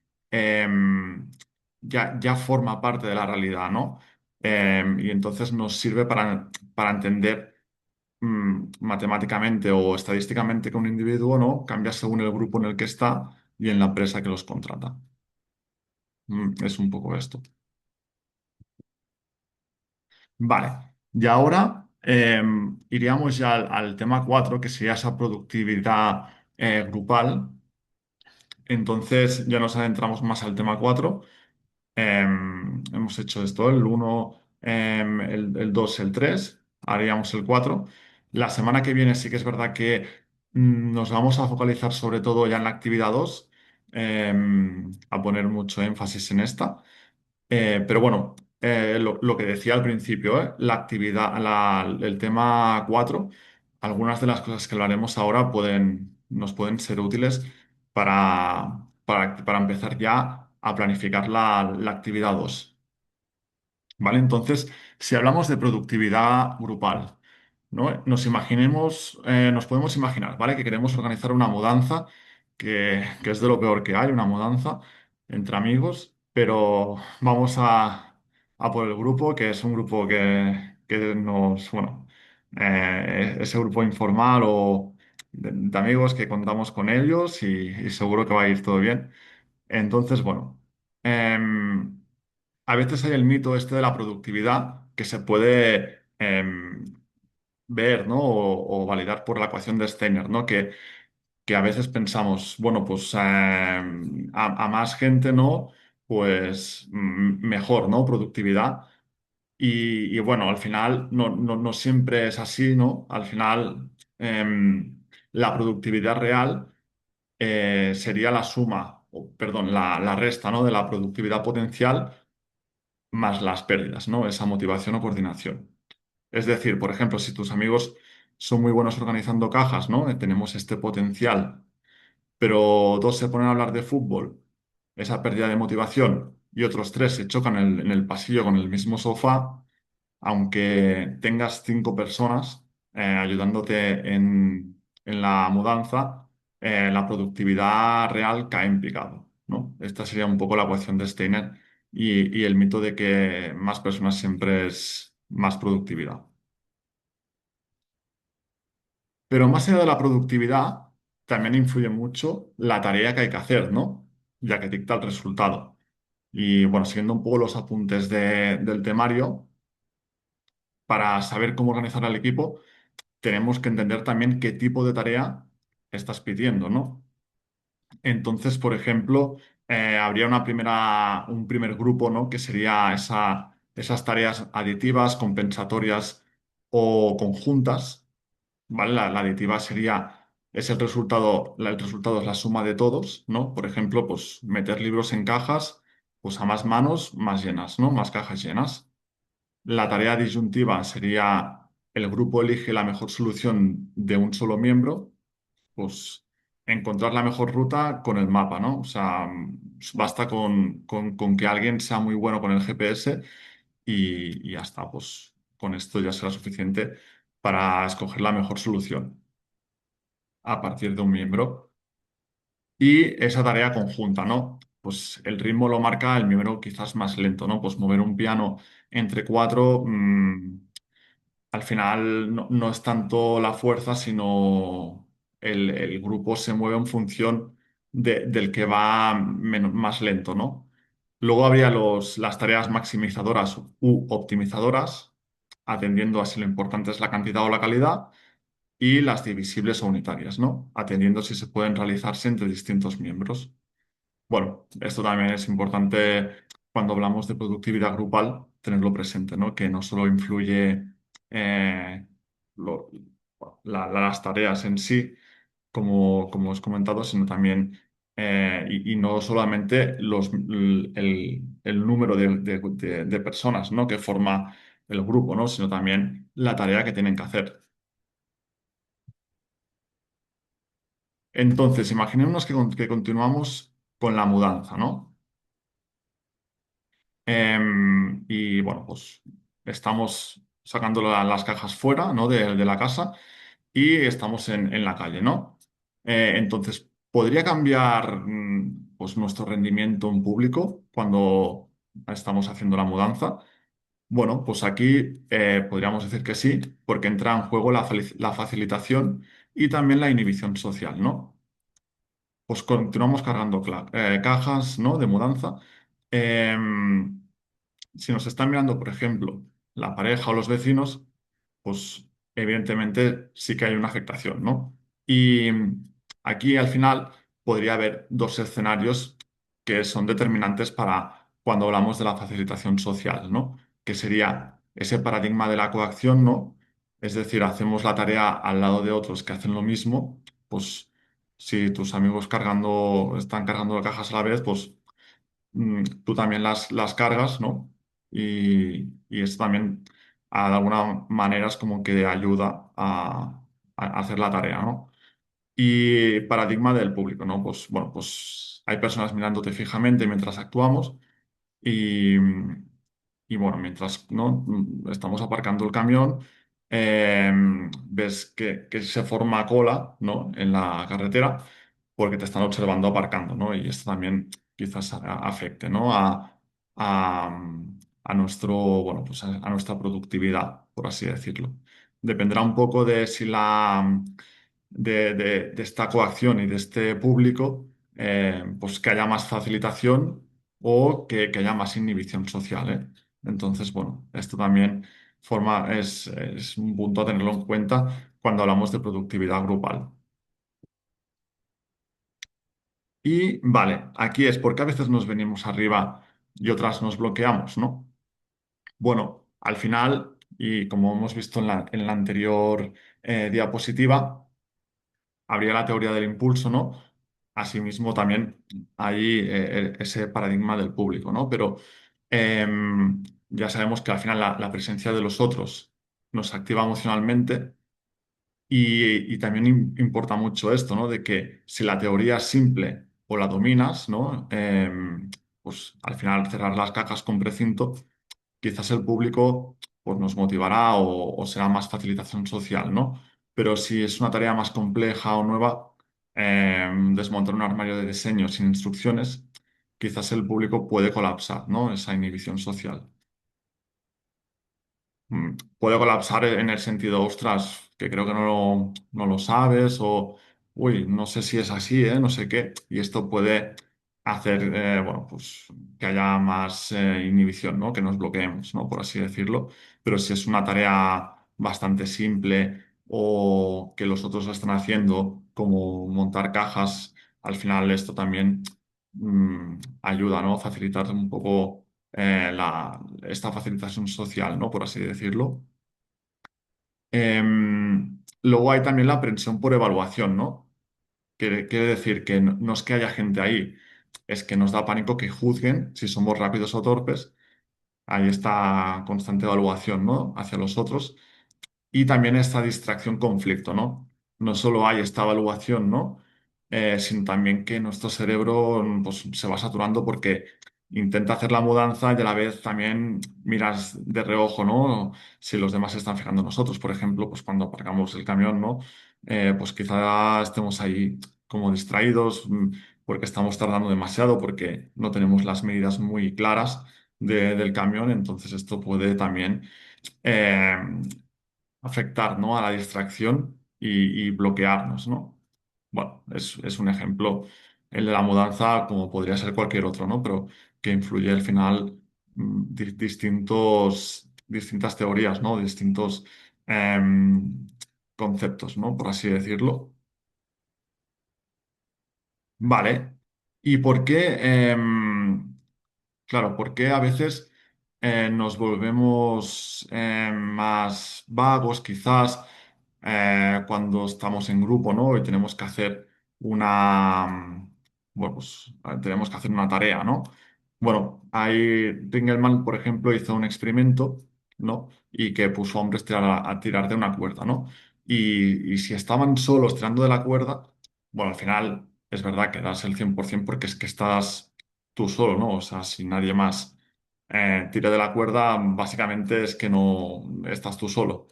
ya forma parte de la realidad, ¿no? Y entonces nos sirve para entender matemáticamente o estadísticamente que un individuo no cambia según el grupo en el que está y en la empresa que los contrata. Es un poco esto. Vale, y ahora iríamos ya al tema 4 que sería esa productividad grupal. Entonces ya nos adentramos más al tema 4. Hemos hecho esto, el uno, el 2, el 3. Haríamos el 4. La semana que viene sí que es verdad que nos vamos a focalizar sobre todo ya en la actividad 2, a poner mucho énfasis en esta. Pero bueno, lo que decía al principio, la actividad, el tema 4, algunas de las cosas que hablaremos ahora nos pueden ser útiles para empezar ya a planificar la actividad 2. ¿Vale? Entonces, si hablamos de productividad grupal, ¿no? Nos podemos imaginar, ¿vale? Que queremos organizar una mudanza, que es de lo peor que hay, una mudanza entre amigos, pero vamos a por el grupo, que es un grupo bueno, ese grupo informal o de amigos que contamos con ellos y seguro que va a ir todo bien. Entonces, bueno. em, a veces hay el mito este de la productividad que se puede ver, ¿no? O validar por la ecuación de Steiner, ¿no? Que a veces pensamos, bueno, pues a más gente, ¿no? Pues mejor, ¿no? Productividad. Y bueno, al final no siempre es así, ¿no? Al final la productividad real sería la suma, perdón, la resta, ¿no? De la productividad potencial más las pérdidas, ¿no? Esa motivación o coordinación. Es decir, por ejemplo, si tus amigos son muy buenos organizando cajas, ¿no? Tenemos este potencial, pero dos se ponen a hablar de fútbol, esa pérdida de motivación, y otros tres se chocan en el pasillo con el mismo sofá, aunque tengas 5 personas ayudándote en la mudanza, la productividad real cae en picado, ¿no? Esta sería un poco la ecuación de Steiner y el mito de que más personas siempre es más productividad. Pero más allá de la productividad, también influye mucho la tarea que hay que hacer, ¿no? Ya que dicta el resultado. Y bueno, siguiendo un poco los apuntes del temario, para saber cómo organizar al equipo, tenemos que entender también qué tipo de tarea estás pidiendo, ¿no? Entonces, por ejemplo, habría un primer grupo, ¿no? Que sería esas tareas aditivas, compensatorias o conjuntas, ¿vale? La aditiva es el resultado es la suma de todos, ¿no? Por ejemplo, pues meter libros en cajas, pues a más manos, más llenas, ¿no? Más cajas llenas. La tarea disyuntiva sería el grupo elige la mejor solución de un solo miembro, pues encontrar la mejor ruta con el mapa, ¿no? O sea, basta con que alguien sea muy bueno con el GPS y ya está, pues con esto ya será suficiente para escoger la mejor solución a partir de un miembro. Y esa tarea conjunta, ¿no? Pues el ritmo lo marca el miembro quizás más lento, ¿no? Pues mover un piano entre cuatro. Al final no es tanto la fuerza, sino el grupo se mueve en función del que va más lento, ¿no? Luego habría las tareas maximizadoras u optimizadoras, atendiendo a si lo importante es la cantidad o la calidad, y las divisibles o unitarias, ¿no? Atendiendo si se pueden realizarse entre distintos miembros. Bueno, esto también es importante cuando hablamos de productividad grupal, tenerlo presente, ¿no? Que no solo influye eh, lo- las tareas en sí, como os he comentado, sino también, y no solamente el número de personas, ¿no? Que forma el grupo, ¿no? Sino también la tarea que tienen que hacer. Entonces, imaginémonos que continuamos con la mudanza, ¿no? Y bueno, pues estamos sacando las cajas fuera, ¿no? de la casa y estamos en la calle, ¿no? Entonces, ¿podría cambiar pues nuestro rendimiento en público cuando estamos haciendo la mudanza? Bueno, pues aquí podríamos decir que sí, porque entra en juego la facilitación y también la inhibición social, ¿no? Pues continuamos cargando cajas, ¿no? De mudanza. Em, si nos están mirando, por ejemplo, la pareja o los vecinos, pues evidentemente sí que hay una afectación, ¿no? Y aquí al final podría haber dos escenarios que son determinantes para cuando hablamos de la facilitación social, ¿no? Que sería ese paradigma de la coacción, ¿no? Es decir, hacemos la tarea al lado de otros que hacen lo mismo, pues si tus amigos están cargando cajas a la vez, pues tú también las cargas, ¿no? Y esto también, de alguna manera, es como que ayuda a hacer la tarea, ¿no? Y paradigma del público, ¿no? Pues bueno, pues hay personas mirándote fijamente mientras actuamos y, y bueno, mientras no estamos aparcando el camión, ves que se forma cola, ¿no? En la carretera porque te están observando aparcando, ¿no? Y esto también quizás afecte, ¿no? A nuestro, bueno, pues a nuestra productividad, por así decirlo. Dependerá un poco de si de esta coacción y de este público, pues que haya más facilitación o que haya más inhibición social, ¿eh? Entonces, bueno, esto también es un punto a tenerlo en cuenta cuando hablamos de productividad grupal. Y vale, aquí es porque a veces nos venimos arriba y otras nos bloqueamos, ¿no? Bueno, al final, y como hemos visto en la anterior diapositiva, habría la teoría del impulso, ¿no? Asimismo, también hay ese paradigma del público, ¿no? Pero ya sabemos que al final la presencia de los otros nos activa emocionalmente y también importa mucho esto, ¿no? De que si la teoría es simple o la dominas, ¿no? Pues al final cerrar las cajas con precinto, quizás el público pues, nos motivará o será más facilitación social, ¿no? Pero si es una tarea más compleja o nueva, desmontar un armario de diseño sin instrucciones, quizás el público puede colapsar, ¿no? Esa inhibición social. Puede colapsar en el sentido, ostras, que creo que no lo sabes, o, uy, no sé si es así, ¿eh? No sé qué. Y esto puede hacer, bueno, pues que haya más inhibición, ¿no? Que nos bloqueemos, ¿no? Por así decirlo. Pero si es una tarea bastante simple o que los otros lo están haciendo, como montar cajas, al final esto también ayuda, ¿no? Facilitar un poco esta facilitación social, ¿no? Por así decirlo. Luego hay también la aprensión por evaluación, ¿no? Quiere decir que no es que haya gente ahí, es que nos da pánico que juzguen si somos rápidos o torpes. Hay esta constante evaluación, ¿no? Hacia los otros. Y también esta distracción conflicto, ¿no? No solo hay esta evaluación, ¿no? Sino también que nuestro cerebro pues, se va saturando porque intenta hacer la mudanza y a la vez también miras de reojo, ¿no? Si los demás se están fijando en nosotros, por ejemplo, pues cuando aparcamos el camión, ¿no? Pues quizá estemos ahí como distraídos porque estamos tardando demasiado, porque no tenemos las medidas muy claras del camión, entonces esto puede también eh, afectar, ¿no? A la distracción y bloquearnos, ¿no? Bueno, es un ejemplo, el de la mudanza, como podría ser cualquier otro, ¿no? Pero que influye al final distintas teorías, ¿no? Distintos conceptos, ¿no? Por así decirlo. Vale. ¿Y por qué? Claro, porque a veces nos volvemos más vagos, quizás cuando estamos en grupo, ¿no? Y tenemos que hacer bueno, pues tenemos que hacer una tarea, ¿no? Bueno, ahí Ringelmann, por ejemplo, hizo un experimento, ¿no? Y que puso a hombres a tirar de una cuerda, ¿no? Y si estaban solos tirando de la cuerda, bueno, al final es verdad que das el 100% porque es que estás tú solo, ¿no? O sea, si nadie más tira de la cuerda, básicamente es que no estás tú solo.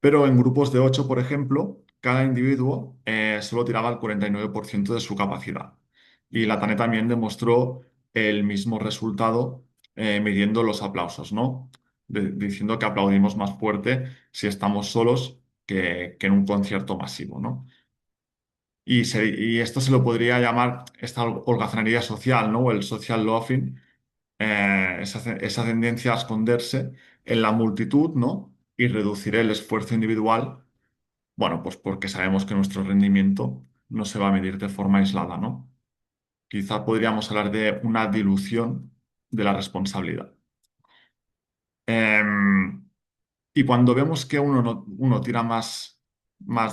Pero en grupos de 8, por ejemplo, cada individuo solo tiraba el 49% de su capacidad. Y la TANE también demostró el mismo resultado midiendo los aplausos, ¿no? Diciendo que aplaudimos más fuerte si estamos solos que en un concierto masivo, ¿no? Y esto se lo podría llamar esta holgazanería social, ¿no? O el social loafing, esa tendencia a esconderse en la multitud, ¿no? Y reducir el esfuerzo individual, bueno, pues porque sabemos que nuestro rendimiento no se va a medir de forma aislada, ¿no? Quizá podríamos hablar de una dilución de la responsabilidad. Em, Y cuando vemos que uno tira más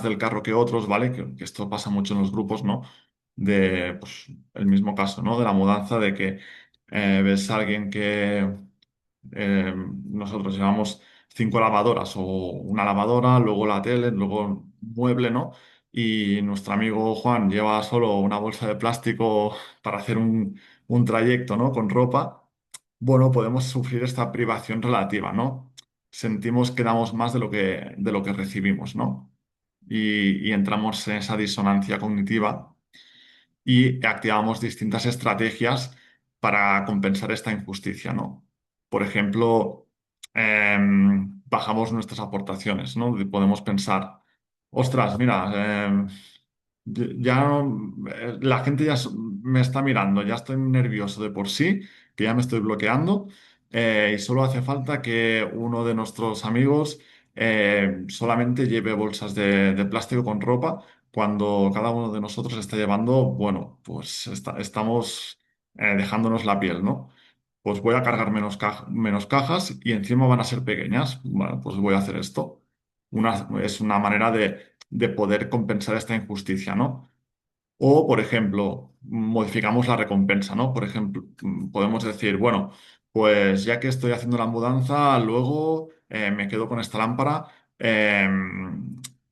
del carro que otros, ¿vale? Que esto pasa mucho en los grupos, ¿no? De, pues, el mismo caso, ¿no? De la mudanza, de que ves a alguien que nosotros llevamos 5 lavadoras o una lavadora, luego la tele, luego un mueble, ¿no? Y nuestro amigo Juan lleva solo una bolsa de plástico para hacer un trayecto, ¿no? Con ropa. Bueno, podemos sufrir esta privación relativa, ¿no? Sentimos que damos más de lo que recibimos, ¿no? Y entramos en esa disonancia cognitiva y activamos distintas estrategias para compensar esta injusticia, ¿no? Por ejemplo, bajamos nuestras aportaciones, ¿no? Podemos pensar, ostras, mira, ya la gente me está mirando, ya estoy nervioso de por sí, que ya me estoy bloqueando, y solo hace falta que uno de nuestros amigos solamente lleve bolsas de plástico con ropa cuando cada uno de nosotros está llevando, bueno, pues estamos dejándonos la piel, ¿no? Pues voy a cargar menos cajas y encima van a ser pequeñas. Bueno, pues voy a hacer esto. Es una manera de poder compensar esta injusticia, ¿no? O, por ejemplo, modificamos la recompensa, ¿no? Por ejemplo, podemos decir, bueno, pues ya que estoy haciendo la mudanza, luego me quedo con esta lámpara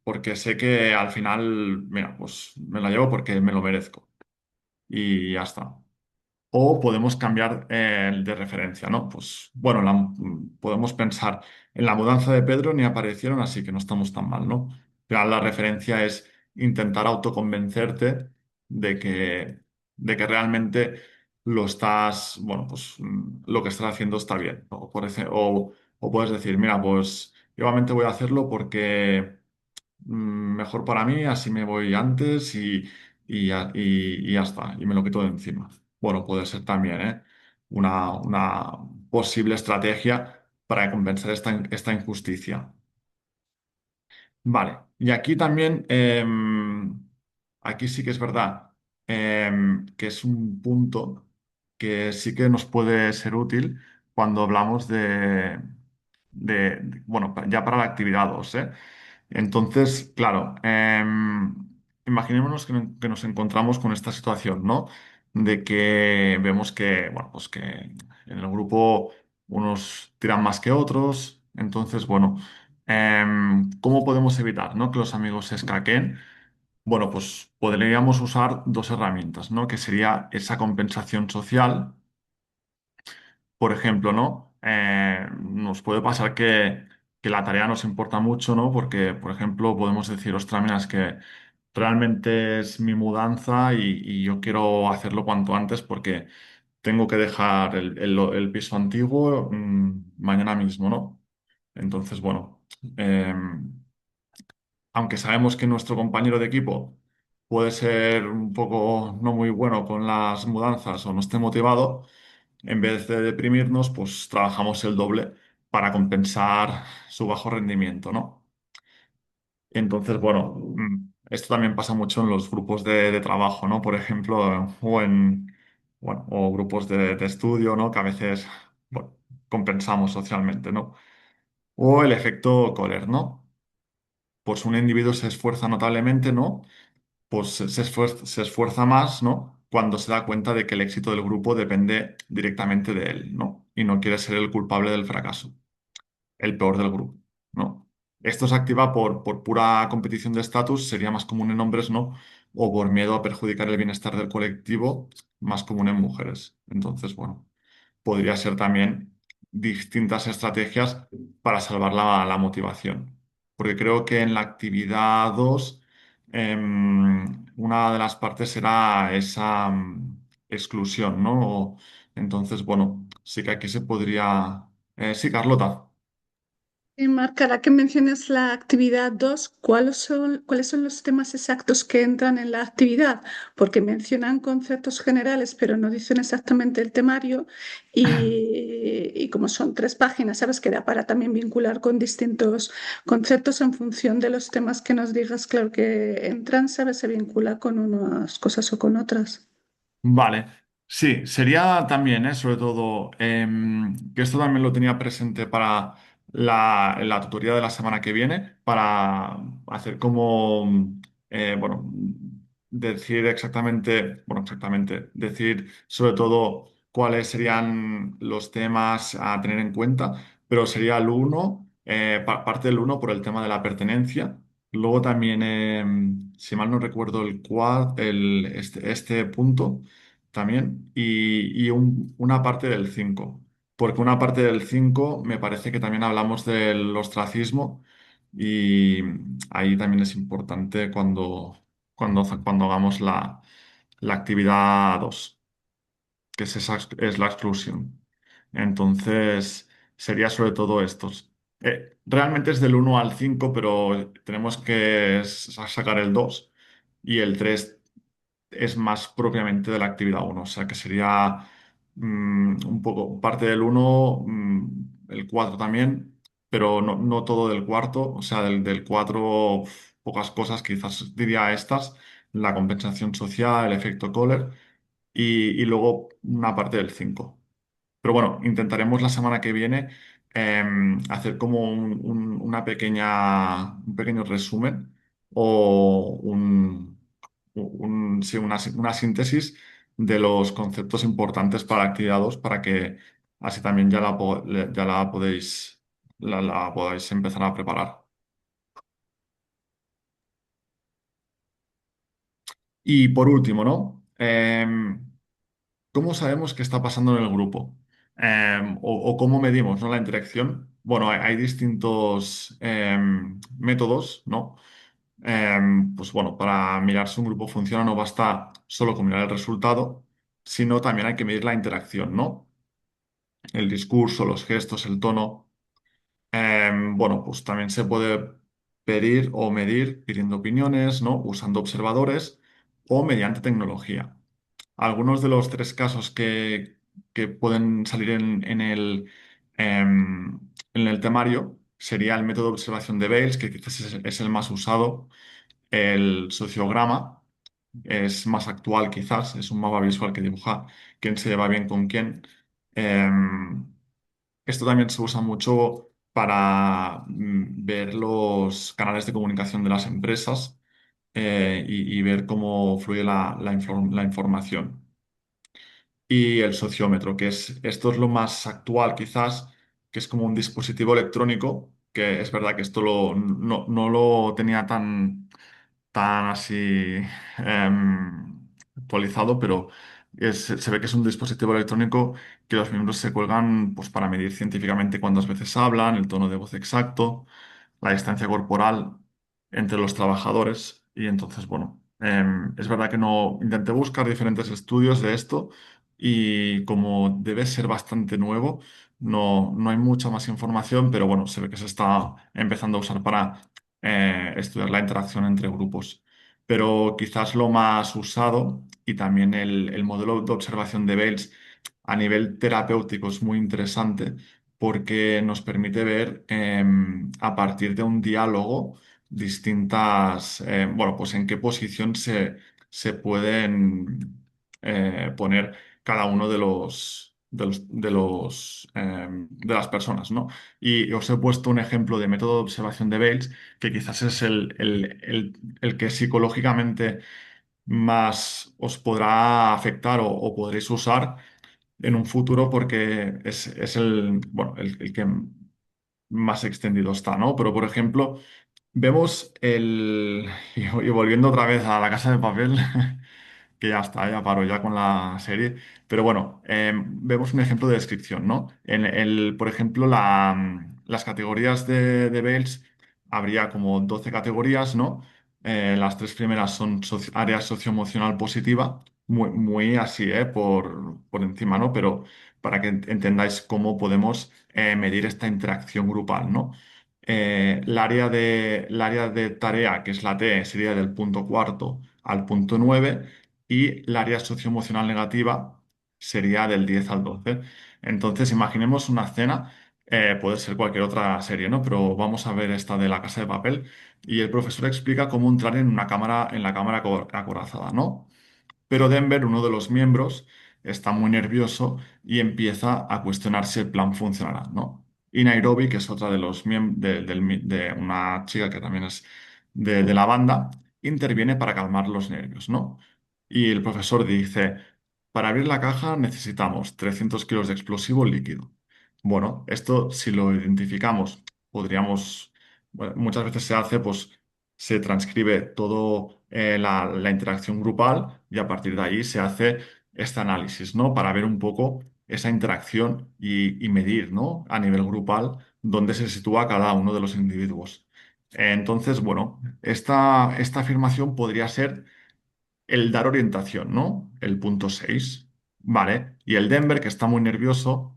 porque sé que al final, mira, pues me la llevo porque me lo merezco y ya está. O podemos cambiar de referencia, ¿no? Pues bueno, podemos pensar en la mudanza de Pedro ni aparecieron, así que no estamos tan mal, ¿no? Pero la referencia es intentar autoconvencerte de que, de que realmente lo estás, bueno, pues lo que estás haciendo está bien. O puedes decir, mira, pues igualmente voy a hacerlo porque mejor para mí, así me voy antes y ya está, y me lo quito de encima. Bueno, puede ser también, ¿eh? Una posible estrategia para compensar esta injusticia. Vale, y aquí también, aquí sí que es verdad que es un punto que sí que nos puede ser útil cuando hablamos bueno, ya para la actividad 2, ¿eh? Entonces, claro, imaginémonos que nos encontramos con esta situación, ¿no? De que vemos que, bueno, pues que en el grupo unos tiran más que otros. Entonces, bueno, ¿cómo podemos evitar, ¿no? Que los amigos se escaqueen? Bueno, pues podríamos usar dos herramientas, ¿no? Que sería esa compensación social. Por ejemplo, ¿no? Nos puede pasar que la tarea nos importa mucho, ¿no? Porque, por ejemplo, podemos decir, ostras, mira, es que realmente es mi mudanza y yo quiero hacerlo cuanto antes porque tengo que dejar el piso antiguo mañana mismo, ¿no? Entonces, bueno, aunque sabemos que nuestro compañero de equipo puede ser un poco no muy bueno con las mudanzas o no esté motivado, en vez de deprimirnos, pues trabajamos el doble para compensar su bajo rendimiento, ¿no? Entonces, bueno, esto también pasa mucho en los grupos de trabajo, ¿no? Por ejemplo, bueno, o grupos de estudio, ¿no? Que a veces, bueno, compensamos socialmente, ¿no? O el efecto Kohler, ¿no? Pues un individuo se esfuerza notablemente, ¿no? Pues se esfuerza más, ¿no? Cuando se da cuenta de que el éxito del grupo depende directamente de él, ¿no? Y no quiere ser el culpable del fracaso, el peor del grupo, ¿no? Esto se activa por pura competición de estatus, sería más común en hombres, ¿no? O por miedo a perjudicar el bienestar del colectivo, más común en mujeres. Entonces, bueno, podría ser también distintas estrategias para salvar la motivación. Porque creo que en la actividad 2 una de las partes será esa exclusión, ¿no? Entonces, bueno, sí que aquí se podría... sí, Carlota. Marc, ahora que mencionas la actividad 2, cuáles son los temas exactos que entran en la actividad? Porque mencionan conceptos generales, pero no dicen exactamente el temario y como son 3 páginas, ¿sabes? Que da para también vincular con distintos conceptos en función de los temas que nos digas, claro que entran, ¿sabes? Se vincula con unas cosas o con otras. Vale, sí, sería también, sobre todo, que esto también lo tenía presente la tutoría de la semana que viene para hacer como, bueno, decir exactamente, bueno, exactamente, decir sobre todo cuáles serían los temas a tener en cuenta, pero sería el uno, parte del uno por el tema de la pertenencia. Luego también, si mal no recuerdo, este punto también, y una parte del 5 porque una parte del 5 me parece que también hablamos del ostracismo y ahí también es importante cuando hagamos la actividad 2 que es la exclusión. Entonces, sería sobre todo estos. Realmente es del 1 al 5 pero tenemos que sacar el 2 y el 3 es más propiamente de la actividad uno, o sea que sería un poco parte del uno, el 4 también, pero no todo del cuarto, o sea, del 4 pocas cosas, quizás diría estas, la compensación social, el efecto Kohler y luego una parte del 5. Pero bueno, intentaremos la semana que viene hacer como un pequeño resumen o sí, una síntesis de los conceptos importantes para actividad 2 para que así también ya la podáis empezar a preparar. Y por último, ¿no? ¿Cómo sabemos qué está pasando en el grupo? O cómo medimos, ¿no? La interacción. Bueno, hay distintos métodos, ¿no? Pues bueno, para mirar si un grupo funciona no basta solo con mirar el resultado, sino también hay que medir la interacción, ¿no? El discurso, los gestos, el tono. Bueno, pues también se puede pedir o medir pidiendo opiniones, ¿no? Usando observadores o mediante tecnología. Algunos de los tres casos que pueden salir en el temario sería el método de observación de Bales, que quizás es el más usado, el sociograma, es más actual quizás, es un mapa visual que dibuja quién se lleva bien con quién. Em, Esto también se usa mucho para ver los canales de comunicación de las empresas y ver cómo fluye la información. Y el sociómetro, esto es lo más actual quizás, que es como un dispositivo electrónico, que es verdad que no lo tenía tan así actualizado, pero se ve que es un dispositivo electrónico que los miembros se cuelgan pues, para medir científicamente cuántas veces hablan, el tono de voz exacto, la distancia corporal entre los trabajadores. Y entonces, bueno, es verdad que no intenté buscar diferentes estudios de esto y como debe ser bastante nuevo, no hay mucha más información, pero bueno, se ve que se está empezando a usar para estudiar la interacción entre grupos. Pero quizás lo más usado y también el modelo de observación de Bales a nivel terapéutico es muy interesante porque nos permite ver a partir de un diálogo distintas, bueno, pues en qué posición se pueden poner cada uno de las personas, ¿no? Y os he puesto un ejemplo de método de observación de Bales, que quizás es el que psicológicamente más os podrá afectar o podréis usar en un futuro porque es bueno, el que más extendido está, ¿no? Pero, por ejemplo, vemos y volviendo otra vez a La Casa de Papel, que ya está, ya paro ya con la serie. Pero bueno, vemos un ejemplo de descripción, ¿no? Por ejemplo, las categorías de Bales, habría como 12 categorías, ¿no? Las tres primeras son área socioemocional positiva, muy así, por encima, ¿no? Pero para que entendáis cómo podemos medir esta interacción grupal, ¿no? El área de tarea, que es la T, sería del punto cuarto al punto 9 y el área socioemocional negativa sería del 10 al 12. Entonces, imaginemos una escena, puede ser cualquier otra serie, ¿no? Pero vamos a ver esta de La Casa de Papel y el profesor explica cómo entrar en la cámara acorazada, ¿no? Pero Denver, uno de los miembros, está muy nervioso y empieza a cuestionar si el plan funcionará, ¿no? y Nairobi, que es otra de los de una chica que también es de la banda, interviene para calmar los nervios, ¿no? Y el profesor dice, para abrir la caja necesitamos 300 kilos de explosivo líquido. Bueno, esto si lo identificamos, podríamos, bueno, muchas veces se hace, pues se transcribe todo la interacción grupal y a partir de ahí se hace este análisis, ¿no? Para ver un poco esa interacción y medir, ¿no? A nivel grupal dónde se sitúa cada uno de los individuos. Entonces, bueno, esta afirmación podría ser el dar orientación, ¿no? El punto 6, ¿vale? Y el Denver, que está muy nervioso,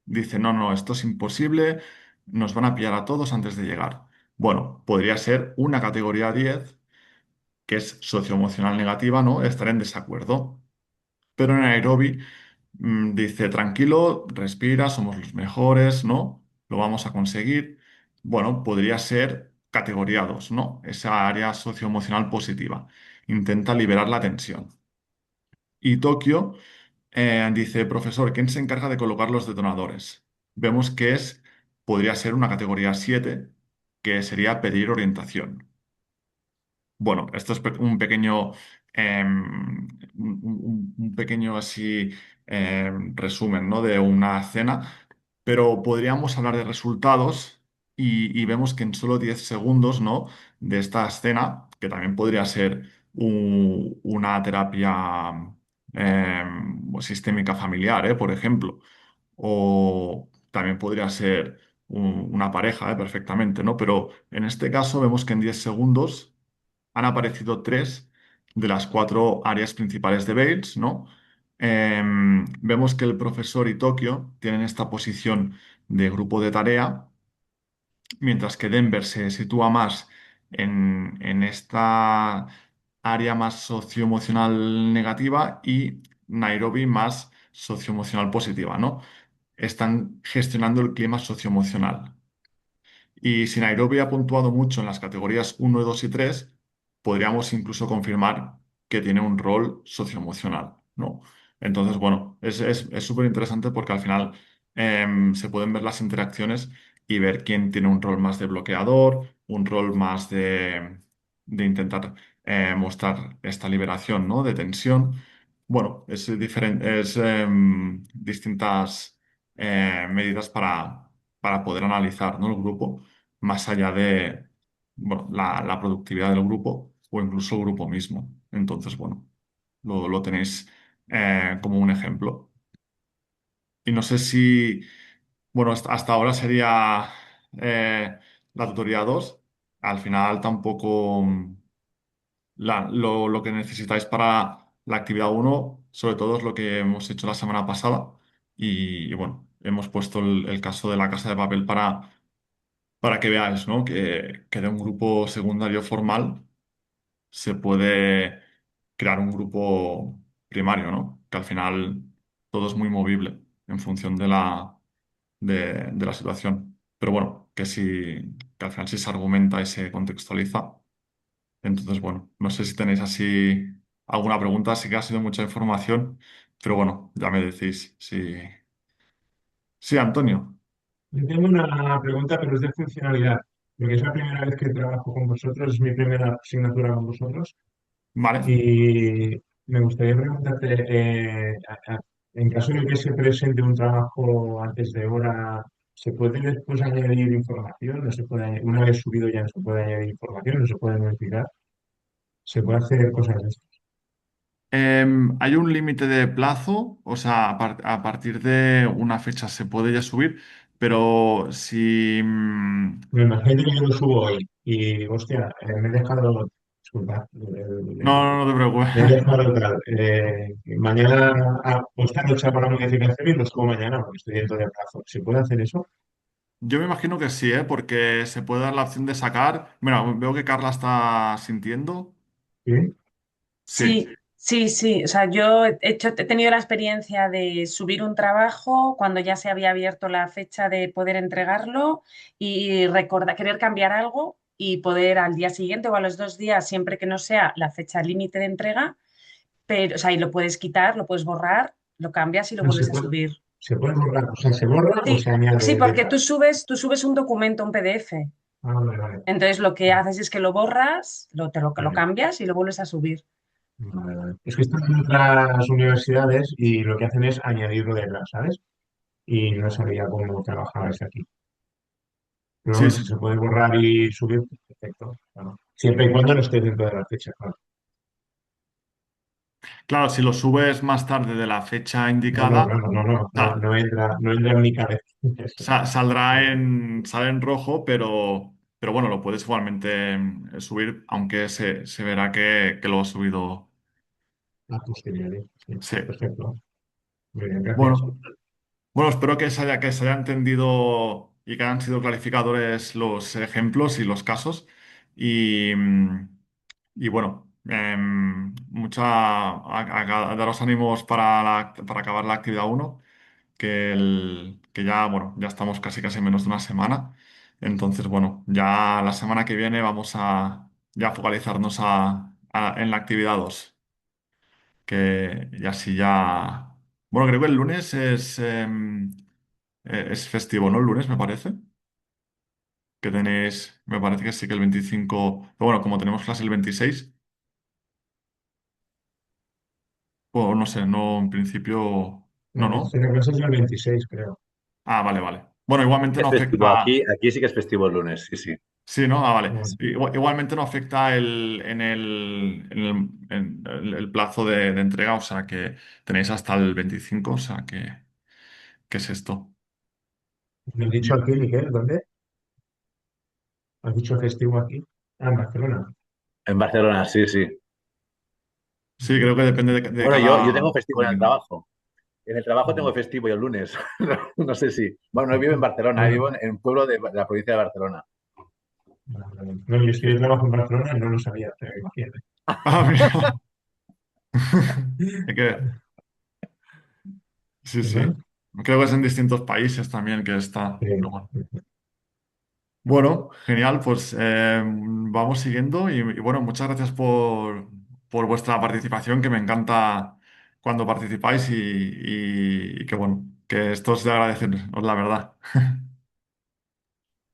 dice, no, no, esto es imposible, nos van a pillar a todos antes de llegar. Bueno, podría ser una categoría 10 que es socioemocional negativa, ¿no? Estar en desacuerdo. Pero en Nairobi dice, tranquilo, respira, somos los mejores, ¿no? Lo vamos a conseguir. Bueno, podría ser categoría 2, ¿no? Esa área socioemocional positiva. Intenta liberar la tensión. Y Tokio dice, profesor, ¿quién se encarga de colocar los detonadores? Vemos que podría ser una categoría 7, que sería pedir orientación. Bueno, esto es un pequeño, un pequeño así resumen, ¿no? De una cena, pero podríamos hablar de resultados y vemos que en solo 10 segundos, ¿no? De esta escena, que también podría ser una terapia sistémica familiar, por ejemplo, o también podría ser una pareja, perfectamente, ¿no? Pero en este caso vemos que en 10 segundos han aparecido tres de las cuatro áreas principales de Bales, ¿no? Vemos que el profesor y Tokio tienen esta posición de grupo de tarea, mientras que Denver se sitúa más en esta área más socioemocional negativa y Nairobi más socioemocional positiva, ¿no? Están gestionando el clima socioemocional. Y si Nairobi ha puntuado mucho en las categorías 1, 2 y 3, podríamos incluso confirmar que tiene un rol socioemocional, ¿no? Entonces, bueno, es súper interesante porque al final se pueden ver las interacciones y ver quién tiene un rol más de bloqueador, un rol más de intentar mostrar esta liberación, ¿no? De tensión. Bueno, distintas medidas para poder analizar, ¿no? El grupo más allá de bueno, la productividad del grupo o incluso el grupo mismo. Entonces, bueno, lo tenéis como un ejemplo. Y no sé si, bueno, hasta ahora sería la tutoría 2. Al final tampoco lo que necesitáis para la actividad uno sobre todo es lo que hemos hecho la semana pasada. Y bueno, hemos puesto el caso de la casa de papel para que veáis, ¿no? Que de un grupo secundario formal se puede crear un grupo primario, ¿no? Que al final todo es muy movible en función de la situación. Pero bueno, que al final sí se argumenta y se contextualiza. Entonces, bueno, no sé si tenéis así alguna pregunta, sí que ha sido mucha información, pero bueno, ya me decís. Sí, sí, Antonio. Yo tengo una pregunta, pero es de funcionalidad, porque es la primera vez que trabajo con vosotros, es mi primera asignatura con vosotros, Vale. y me gustaría preguntarte, en caso de que se presente un trabajo antes de hora, ¿se puede después añadir información? ¿No se puede una vez subido ya no se puede añadir información? ¿No se puede modificar? ¿Se puede hacer cosas de estas? Hay un límite de plazo, o sea, a partir de una fecha se puede ya subir, pero si... Me imagino que yo lo subo hoy y, hostia, me he dejado, disculpa, No, no, no te preocupes. me he dejado tal. Mañana, o esta noche para modificación y lo subo mañana porque estoy dentro de plazo. ¿Se puede hacer eso? Yo me imagino que sí, ¿eh? Porque se puede dar la opción de sacar... Bueno, veo que Carla está sintiendo. Sí. Sí. Sí, sí, sí. O sea, yo he tenido la experiencia de subir un trabajo cuando ya se había abierto la fecha de poder entregarlo y recordar, querer cambiar algo y poder al día siguiente o a los 2 días, siempre que no sea la fecha límite de entrega, pero, o sea, y lo puedes quitar, lo puedes borrar, lo cambias y lo No se vuelves a puede. subir. se puede borrar, o sea, ¿se borra o se Sí, sí, añade porque letra? tú subes un documento, un PDF. Ah, vale, vale. Entonces lo que haces es que lo borras, lo Vale, cambias y lo vuelves a subir. vale, vale. Es que están en otras universidades y lo que hacen es añadirlo detrás, ¿sabes? Y no sabía cómo trabajabais aquí. Pero Sí, bueno, sí. si se puede borrar y subir, pues perfecto. Claro. Siempre y cuando no esté dentro de la fecha, claro. Claro, si lo subes más tarde de la fecha No, no, indicada, claro, no, no, no, sa- no entra en mi cabeza. Eso. sale en rojo, pero bueno, lo puedes igualmente subir, aunque se verá que lo has subido. A posteriori. Sí, Sí. perfecto. Muy bien, gracias. Bueno, bueno, espero que se haya entendido y que hayan sido clarificadores los ejemplos y los casos. Y, y bueno, daros ánimos para acabar la actividad uno, que ya, bueno, ya estamos casi en menos de una semana. Entonces, bueno, ya la semana que viene vamos a ya focalizarnos en la actividad 2, que y así ya... Bueno, creo que el lunes es festivo, ¿no? El lunes, me parece. Que tenéis, me parece que sí que el 25, pero bueno, como tenemos clase el 26, o no sé, no, en principio, no, No, no. tiene clases el 26, creo. Ah, vale, vale. Bueno, igualmente no Es festivo. afecta, Aquí sí que es festivo el lunes, sí, sí. sí, ¿no? Ah, vale. Bueno, Igualmente no afecta el plazo de entrega, o sea que tenéis hasta el 25, o sea que es esto. ¿me has dicho aquí, Miguel? ¿Dónde? ¿Has dicho festivo aquí? Ah, en Barcelona. En Barcelona, sí, sí. Sí, creo que depende de Bueno, yo cada tengo festivo en el comunidad. trabajo. En el trabajo tengo Bueno, festivo y el lunes. No sé si. Bueno, no vivo en Barcelona, bueno, vivo en un pueblo de la provincia de Barcelona. vale, vale. No, yo estoy de trabajo en Barcelona y no lo sabía, pero imagínate. Ah, mira. Es que, sí, sí. ¿Verdad? Creo que es en distintos países también que está. Pero bueno. Sí. Bueno, genial, pues vamos siguiendo y bueno, muchas gracias por vuestra participación, que me encanta cuando participáis y que bueno, que esto es de agradecer, os la verdad.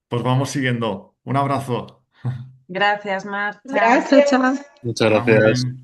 Pues vamos siguiendo. Un abrazo. Gracias, Mar. Chao. Gracias, chao. Muchas Chao, muy gracias. bien.